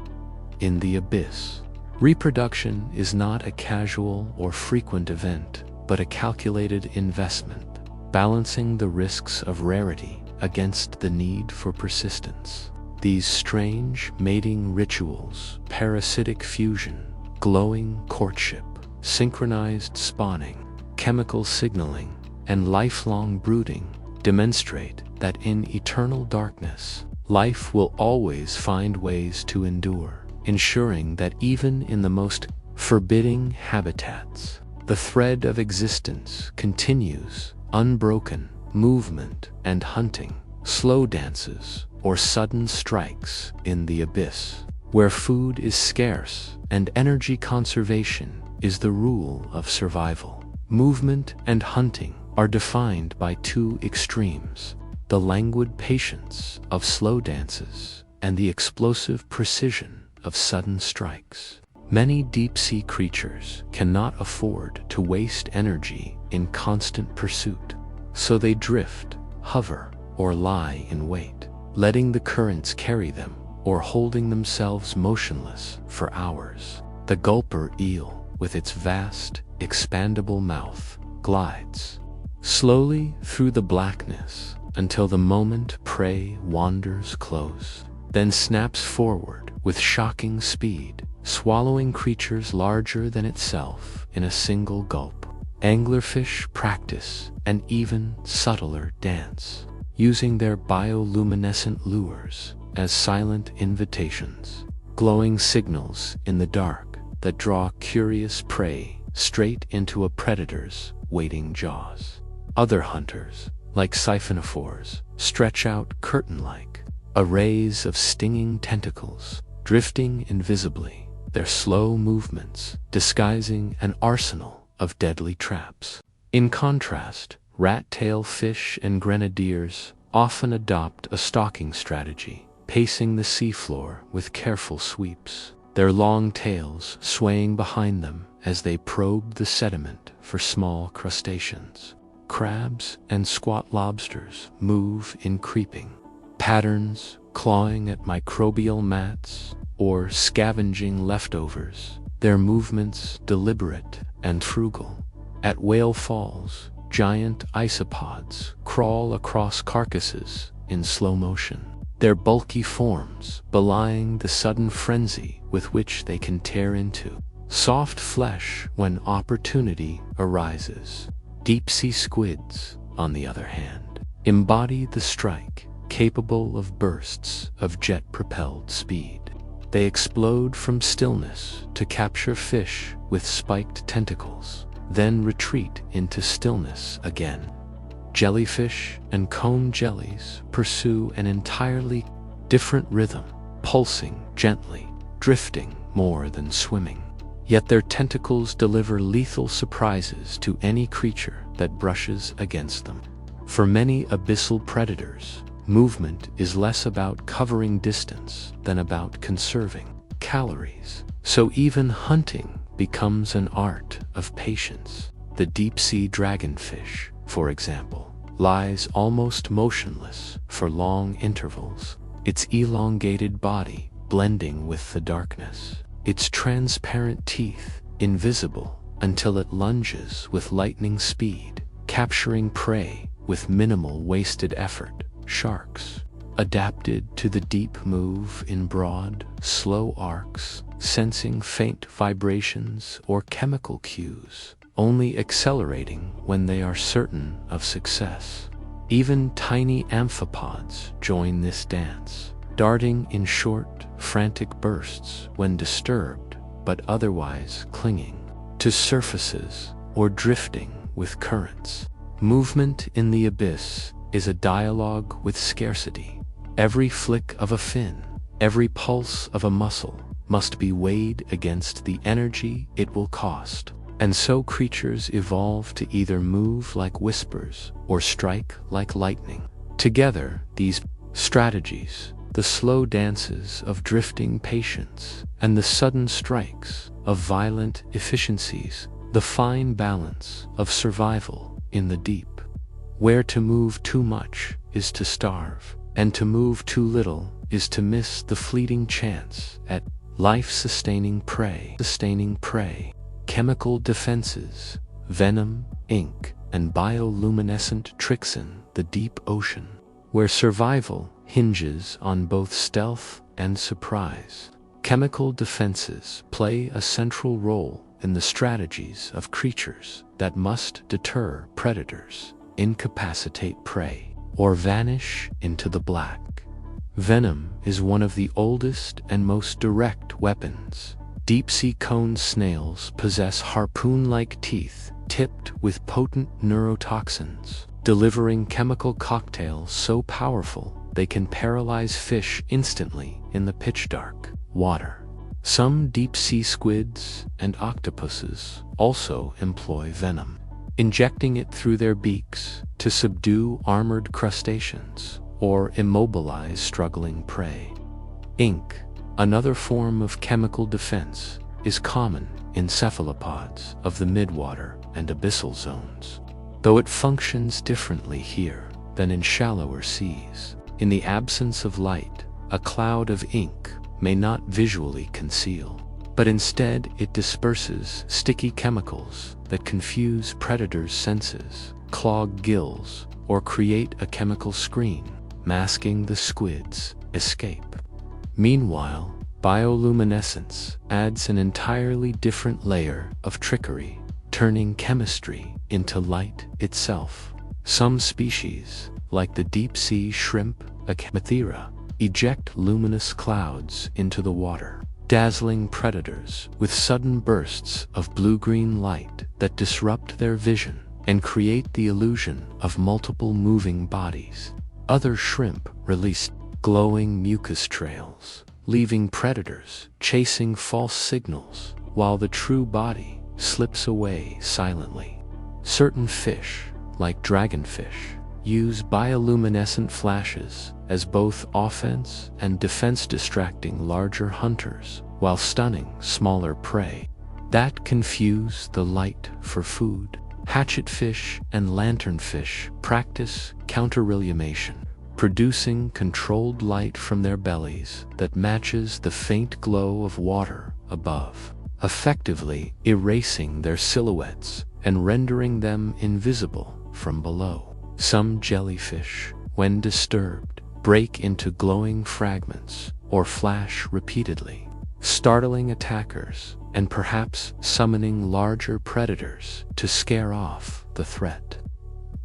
In the abyss, reproduction is not a casual or frequent event, but a calculated investment, balancing the risks of rarity against the need for persistence. These strange mating rituals, parasitic fusion, glowing courtship, synchronized spawning, chemical signaling, and lifelong brooding demonstrate that in eternal darkness, life will always find ways to endure, ensuring that even in the most forbidding habitats, the thread of existence continues, unbroken. Movement and hunting, slow dances, or sudden strikes in the abyss, where food is scarce and energy conservation is the rule of survival. Movement and hunting are defined by 2 extremes: the languid patience of slow dances and the explosive precision of sudden strikes. Many deep-sea creatures cannot afford to waste energy in constant pursuit, so they drift, hover, or lie in wait, letting the currents carry them or holding themselves motionless for hours. The gulper eel, with its vast, expandable mouth, glides slowly through the blackness until the moment prey wanders close, then snaps forward with shocking speed, swallowing creatures larger than itself in a single gulp. Anglerfish practice an even subtler dance, using their bioluminescent lures as silent invitations, glowing signals in the dark that draw curious prey straight into a predator's waiting jaws. Other hunters, like siphonophores, stretch out curtain-like arrays of stinging tentacles, drifting invisibly, their slow movements disguising an arsenal of deadly traps. In contrast, rat-tail fish and grenadiers often adopt a stalking strategy, pacing the seafloor with careful sweeps, their long tails swaying behind them as they probe the sediment for small crustaceans. Crabs and squat lobsters move in creeping patterns, clawing at microbial mats or scavenging leftovers, their movements deliberate and frugal. At whale falls, giant isopods crawl across carcasses in slow motion, their bulky forms belying the sudden frenzy with which they can tear into soft flesh when opportunity arises. Deep-sea squids, on the other hand, embody the strike, capable of bursts of jet-propelled speed. They explode from stillness to capture fish with spiked tentacles, then retreat into stillness again. Jellyfish and comb jellies pursue an entirely different rhythm, pulsing gently, drifting more than swimming. Yet their tentacles deliver lethal surprises to any creature that brushes against them. For many abyssal predators, movement is less about covering distance than about conserving calories. So even hunting becomes an art of patience. The deep-sea dragonfish, for example, lies almost motionless for long intervals, its elongated body blending with the darkness, its transparent teeth invisible until it lunges with lightning speed, capturing prey with minimal wasted effort. Sharks, adapted to the deep, move in broad, slow arcs, sensing faint vibrations or chemical cues, only accelerating when they are certain of success. Even tiny amphipods join this dance, darting in short, frantic bursts when disturbed, but otherwise clinging to surfaces or drifting with currents. Movement in the abyss is a dialogue with scarcity. Every flick of a fin, every pulse of a muscle must be weighed against the energy it will cost. And so creatures evolve to either move like whispers or strike like lightning. Together, these strategies, the slow dances of drifting patience and the sudden strikes of violent efficiencies, the fine balance of survival in the deep, where to move too much is to starve, and to move too little is to miss the fleeting chance at life-sustaining prey. Chemical defenses, venom, ink, and bioluminescent tricks in the deep ocean, where survival hinges on both stealth and surprise. Chemical defenses play a central role in the strategies of creatures that must deter predators, incapacitate prey, or vanish into the black. Venom is one of the oldest and most direct weapons. Deep-sea cone snails possess harpoon-like teeth tipped with potent neurotoxins, delivering chemical cocktails so powerful they can paralyze fish instantly in the pitch-dark water. Some deep-sea squids and octopuses also employ venom, injecting it through their beaks to subdue armored crustaceans or immobilize struggling prey. Ink, another form of chemical defense, is common in cephalopods of the midwater and abyssal zones, though it functions differently here than in shallower seas. In the absence of light, a cloud of ink may not visually conceal, but instead it disperses sticky chemicals that confuse predators' senses, clog gills, or create a chemical screen, masking the squid's escape. Meanwhile, bioluminescence adds an entirely different layer of trickery, turning chemistry into light itself. Some species, like the deep-sea shrimp Acamothera, eject luminous clouds into the water, dazzling predators with sudden bursts of blue-green light that disrupt their vision and create the illusion of multiple moving bodies. Other shrimp release glowing mucus trails, leaving predators chasing false signals while the true body slips away silently. Certain fish, like dragonfish, use bioluminescent flashes as both offense and defense, distracting larger hunters while stunning smaller prey that confuse the light for food. Hatchetfish and lanternfish practice counterillumation, producing controlled light from their bellies that matches the faint glow of water above, effectively erasing their silhouettes and rendering them invisible from below. Some jellyfish, when disturbed, break into glowing fragments or flash repeatedly, startling attackers and perhaps summoning larger predators to scare off the threat.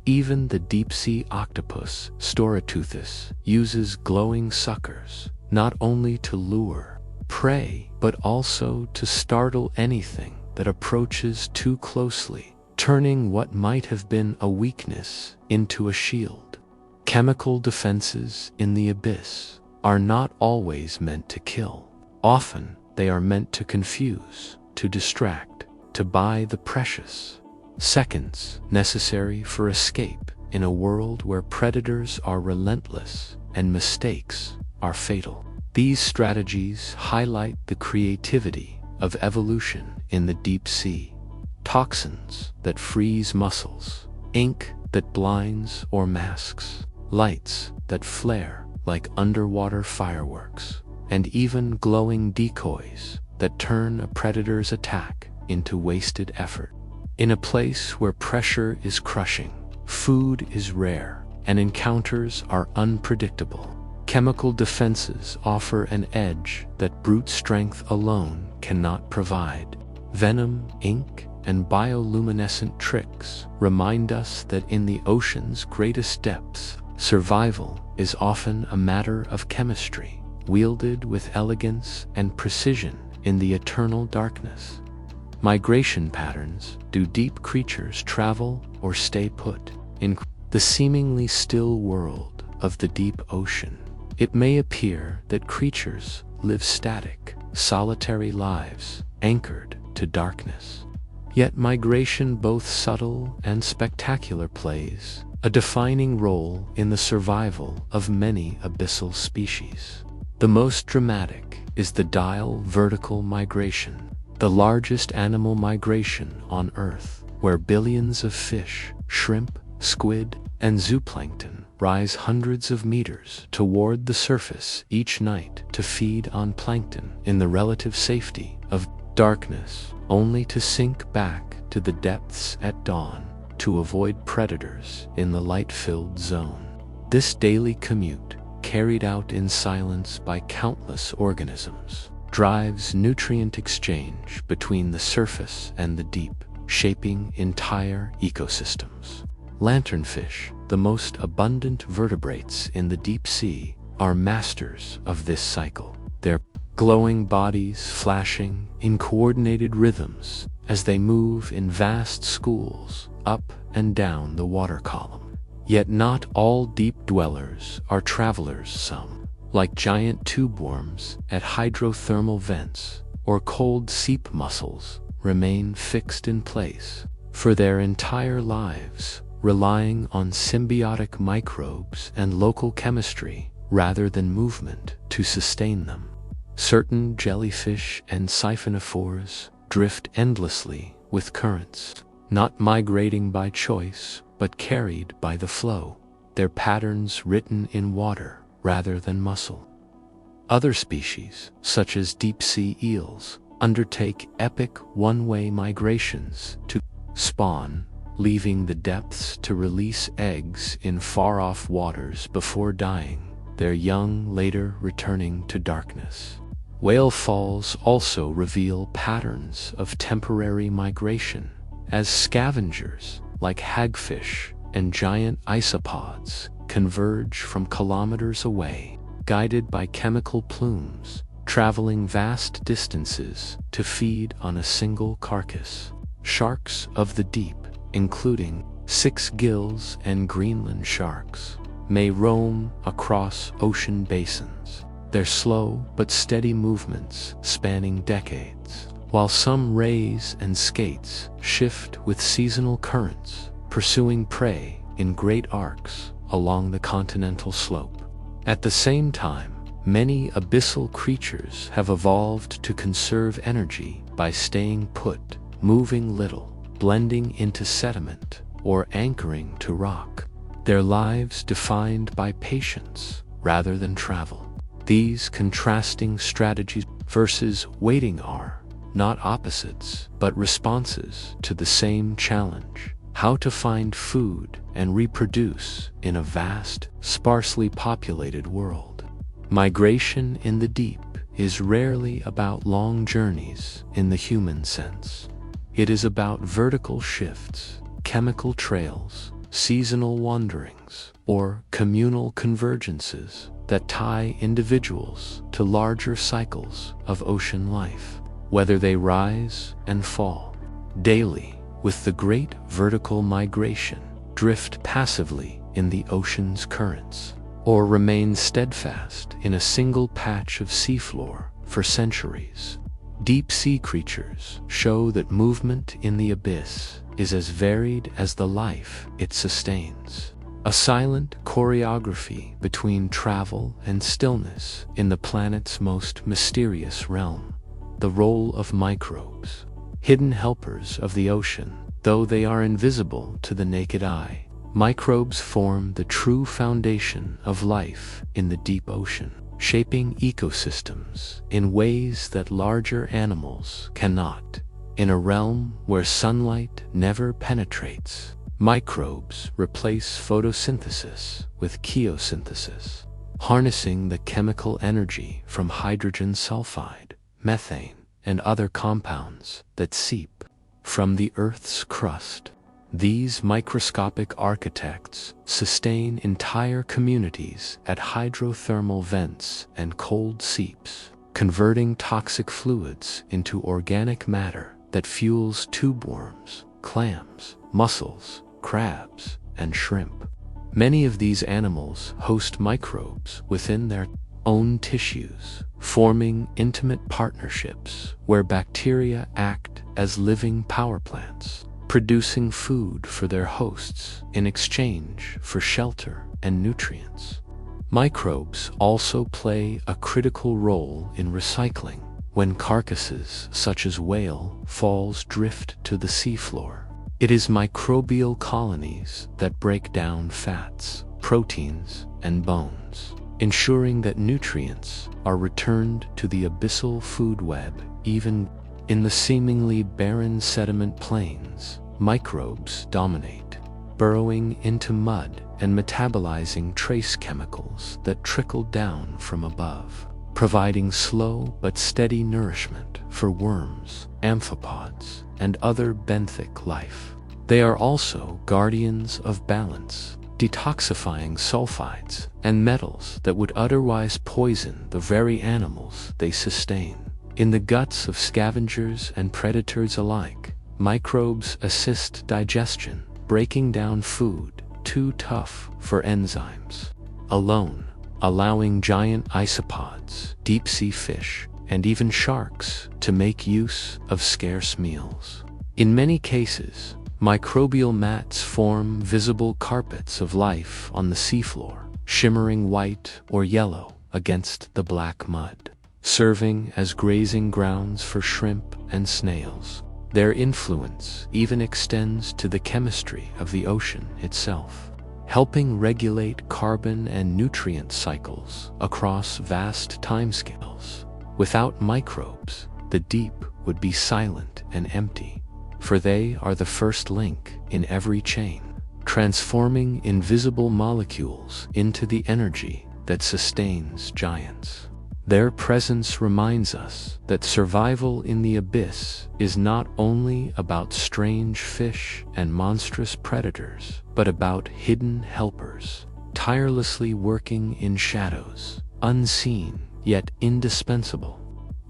Even the deep-sea octopus Storoteuthis uses glowing suckers not only to lure prey but also to startle anything that approaches too closely, turning what might have been a weakness into a shield. Chemical defenses in the abyss are not always meant to kill. Often they are meant to confuse, to distract, to buy the precious seconds necessary for escape in a world where predators are relentless and mistakes are fatal. These strategies highlight the creativity of evolution in the deep sea. Toxins that freeze muscles, ink that blinds or masks, lights that flare like underwater fireworks, and even glowing decoys that turn a predator's attack into wasted effort. In a place where pressure is crushing, food is rare, and encounters are unpredictable, chemical defenses offer an edge that brute strength alone cannot provide. Venom, ink, and bioluminescent tricks remind us that in the ocean's greatest depths, survival is often a matter of chemistry, wielded with elegance and precision in the eternal darkness. Migration patterns. Do deep creatures travel or stay put? in the seemingly still world of the deep ocean. It may appear that creatures live static, solitary lives, anchored to darkness. Yet migration, both subtle and spectacular, plays a defining role in the survival of many abyssal species. The most dramatic is the diel vertical migration, the largest animal migration on Earth, where billions of fish, shrimp, squid, and zooplankton rise hundreds of meters toward the surface each night to feed on plankton in the relative safety of darkness, only to sink back to the depths at dawn to avoid predators in the light-filled zone. This daily commute, carried out in silence by countless organisms, drives nutrient exchange between the surface and the deep, shaping entire ecosystems. Lanternfish, the most abundant vertebrates in the deep sea, are masters of this cycle, their glowing bodies flashing in coordinated rhythms as they move in vast schools up and down the water column. Yet not all deep dwellers are travelers. Some, like giant tube worms at hydrothermal vents or cold seep mussels, remain fixed in place for their entire lives, relying on symbiotic microbes and local chemistry rather than movement to sustain them. Certain jellyfish and siphonophores drift endlessly with currents, not migrating by choice but carried by the flow, their patterns written in water rather than muscle. Other species, such as deep-sea eels, undertake epic one-way migrations to spawn, leaving the depths to release eggs in far-off waters before dying, their young later returning to darkness. Whale falls also reveal patterns of temporary migration, as scavengers like hagfish and giant isopods converge from kilometers away, guided by chemical plumes, traveling vast distances to feed on a single carcass. Sharks of the deep, including six gills and Greenland sharks, may roam across ocean basins, their slow but steady movements spanning decades, while some rays and skates shift with seasonal currents, pursuing prey in great arcs along the continental slope. At the same time, many abyssal creatures have evolved to conserve energy by staying put, moving little, blending into sediment, or anchoring to rock, their lives defined by patience rather than travel. These contrasting strategies versus waiting are not opposites, but responses to the same challenge: how to find food and reproduce in a vast, sparsely populated world. Migration in the deep is rarely about long journeys in the human sense. It is about vertical shifts, chemical trails, seasonal wanderings, or communal convergences that tie individuals to larger cycles of ocean life, whether they rise and fall daily with the great vertical migration, drift passively in the ocean's currents, or remain steadfast in a single patch of seafloor for centuries. Deep-sea creatures show that movement in the abyss is as varied as the life it sustains, a silent choreography between travel and stillness in the planet's most mysterious realm. The role of microbes, hidden helpers of the ocean. Though they are invisible to the naked eye, microbes form the true foundation of life in the deep ocean, shaping ecosystems in ways that larger animals cannot. In a realm where sunlight never penetrates, microbes replace photosynthesis with chemosynthesis, harnessing the chemical energy from hydrogen sulfide, methane, and other compounds that seep from the Earth's crust. These microscopic architects sustain entire communities at hydrothermal vents and cold seeps, converting toxic fluids into organic matter that fuels tube worms, clams, mussels, crabs, and shrimp. Many of these animals host microbes within their own tissues, forming intimate partnerships where bacteria act as living power plants, producing food for their hosts in exchange for shelter and nutrients. Microbes also play a critical role in recycling. When carcasses such as whale falls drift to the seafloor, it is microbial colonies that break down fats, proteins, and bones, ensuring that nutrients are returned to the abyssal food web. Even in the seemingly barren sediment plains, microbes dominate, burrowing into mud and metabolizing trace chemicals that trickle down from above, providing slow but steady nourishment for worms, amphipods, and other benthic life. They are also guardians of balance, detoxifying sulfides and metals that would otherwise poison the very animals they sustain. In the guts of scavengers and predators alike, microbes assist digestion, breaking down food too tough for enzymes alone, allowing giant isopods, deep-sea fish, and even sharks to make use of scarce meals. In many cases, microbial mats form visible carpets of life on the seafloor, shimmering white or yellow against the black mud, serving as grazing grounds for shrimp and snails. Their influence even extends to the chemistry of the ocean itself, helping regulate carbon and nutrient cycles across vast timescales. Without microbes, the deep would be silent and empty, for they are the first link in every chain, transforming invisible molecules into the energy that sustains giants. Their presence reminds us that survival in the abyss is not only about strange fish and monstrous predators, but about hidden helpers, tirelessly working in shadows, unseen yet indispensable.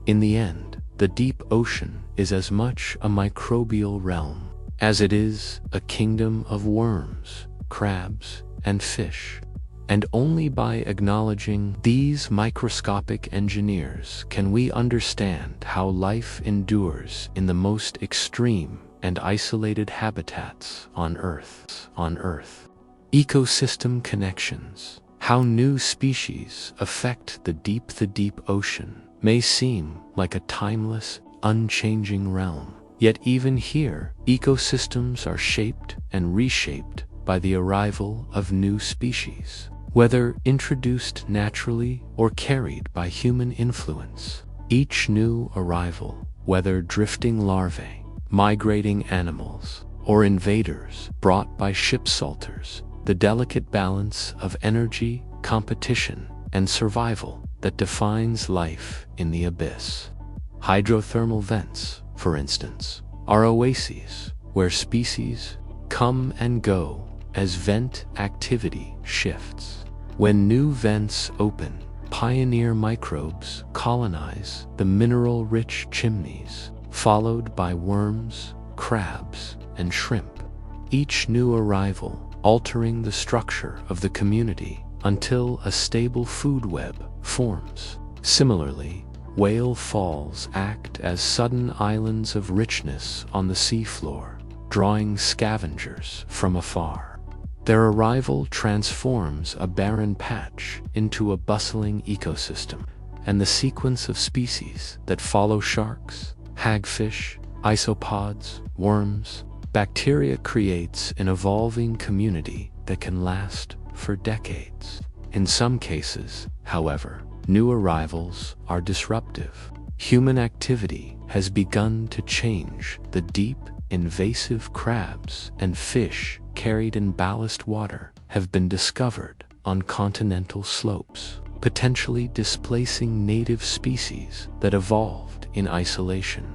In the end, the deep ocean is as much a microbial realm as it is a kingdom of worms, crabs, and fish. And only by acknowledging these microscopic engineers can we understand how life endures in the most extreme and isolated habitats on Earth. Ecosystem connections. How new species affect the deep ocean may seem like a timeless, unchanging realm. Yet even here, ecosystems are shaped and reshaped by the arrival of new species, whether introduced naturally or carried by human influence. Each new arrival, whether drifting larvae, migrating animals, or invaders brought by ship salters, the delicate balance of energy, competition, and survival that defines life in the abyss. Hydrothermal vents, for instance, are oases where species come and go as vent activity shifts. When new vents open, pioneer microbes colonize the mineral-rich chimneys, followed by worms, crabs, and shrimp, each new arrival altering the structure of the community until a stable food web forms. Similarly, whale falls act as sudden islands of richness on the seafloor, drawing scavengers from afar. Their arrival transforms a barren patch into a bustling ecosystem, and the sequence of species that follow sharks, hagfish, isopods, worms, bacteria creates an evolving community that can last for decades. In some cases, however, new arrivals are disruptive. Human activity has begun to change the deep, invasive crabs and fish carried in ballast water have been discovered on continental slopes, potentially displacing native species that evolved in isolation.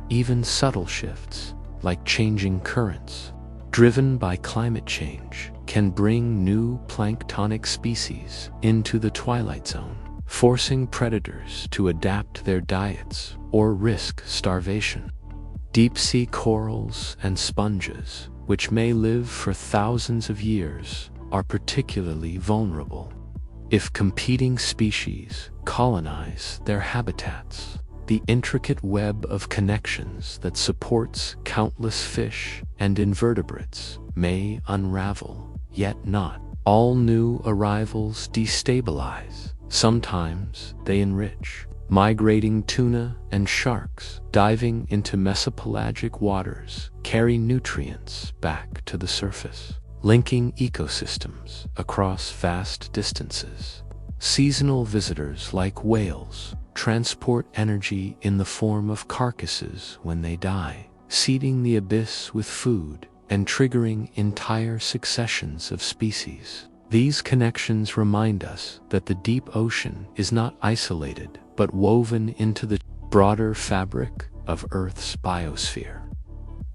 Even subtle shifts, like changing currents, driven by climate change, can bring new planktonic species into the twilight zone, forcing predators to adapt their diets or risk starvation. Deep-sea corals and sponges, which may live for thousands of years, are particularly vulnerable. If competing species colonize their habitats, the intricate web of connections that supports countless fish and invertebrates may unravel, yet not all new arrivals destabilize. Sometimes they enrich. Migrating tuna and sharks diving into mesopelagic waters carry nutrients back to the surface, linking ecosystems across vast distances. Seasonal visitors like whales transport energy in the form of carcasses when they die, seeding the abyss with food and triggering entire successions of species. These connections remind us that the deep ocean is not isolated, but woven into the broader fabric of Earth's biosphere.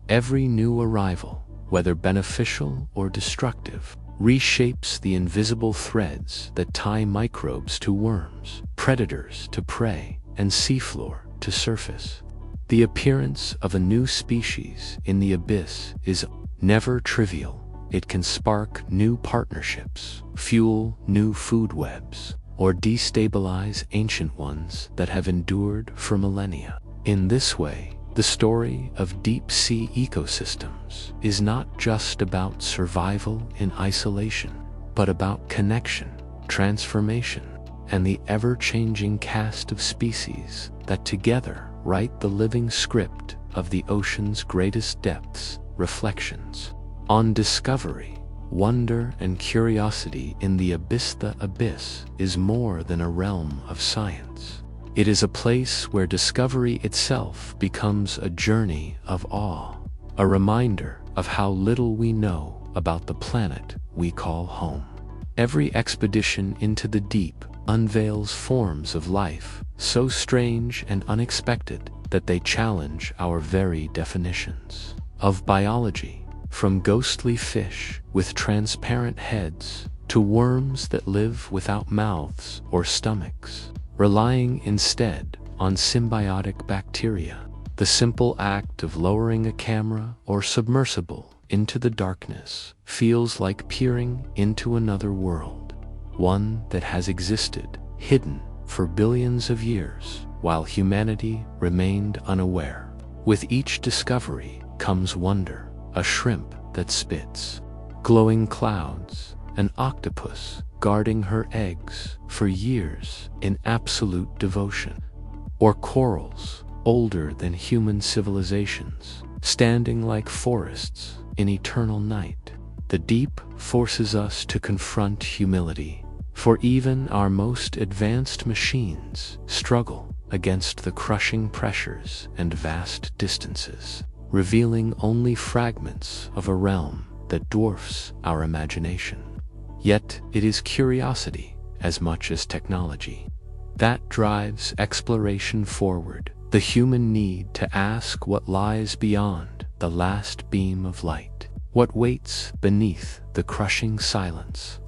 Every new arrival, whether beneficial or destructive, reshapes the invisible threads that tie microbes to worms, predators to prey, and seafloor to surface. The appearance of a new species in the abyss is never trivial. It can spark new partnerships, fuel new food webs, or destabilize ancient ones that have endured for millennia. In this way, the story of deep-sea ecosystems is not just about survival in isolation, but about connection, transformation, and the ever-changing cast of species that together write the living script of the ocean's greatest depths. Reflections on discovery, wonder, and curiosity in the abyss. The abyss is more than a realm of science. It is a place where discovery itself becomes a journey of awe, a reminder of how little we know about the planet we call home. Every expedition into the deep unveils forms of life so strange and unexpected that they challenge our very definitions of biology, from ghostly fish with transparent heads to worms that live without mouths or stomachs, relying instead on symbiotic bacteria. The simple act of lowering a camera or submersible into the darkness feels like peering into another world, one that has existed, hidden for billions of years, while humanity remained unaware. With each discovery comes wonder, a shrimp that spits glowing clouds, an octopus guarding her eggs for years in absolute devotion, or corals older than human civilizations, standing like forests in eternal night. The deep forces us to confront humility, for even our most advanced machines struggle against the crushing pressures and vast distances, revealing only fragments of a realm that dwarfs our imagination. Yet it is curiosity, as much as technology, that drives exploration forward, the human need to ask what lies beyond the last beam of light, what waits beneath the crushing silence.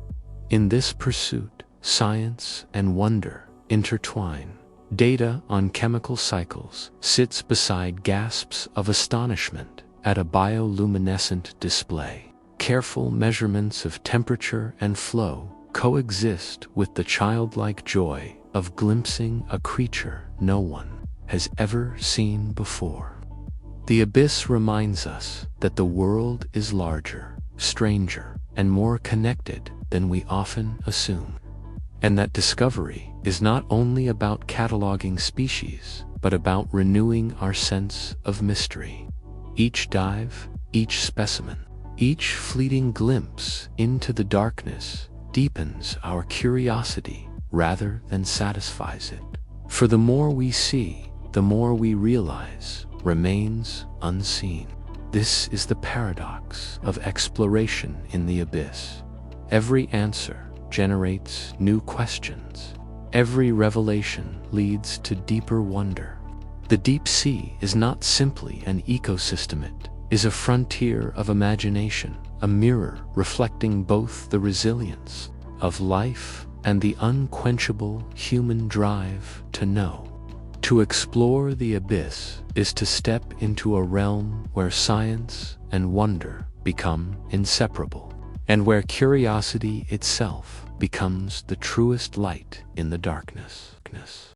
In this pursuit, science and wonder intertwine. Data on chemical cycles sits beside gasps of astonishment at a bioluminescent display. Careful measurements of temperature and flow coexist with the childlike joy of glimpsing a creature no one has ever seen before. The abyss reminds us that the world is larger, stranger, and more connected than we often assume, and that discovery is not only about cataloging species, but about renewing our sense of mystery. Each dive, each specimen, each fleeting glimpse into the darkness deepens our curiosity rather than satisfies it. For the more we see, the more we realize remains unseen. This is the paradox of exploration in the abyss. Every answer generates new questions. Every revelation leads to deeper wonder. The deep sea is not simply an ecosystem, it is a frontier of imagination, a mirror reflecting both the resilience of life and the unquenchable human drive to know. To explore the abyss is to step into a realm where science and wonder become inseparable, and where curiosity itself becomes the truest light in the darkness.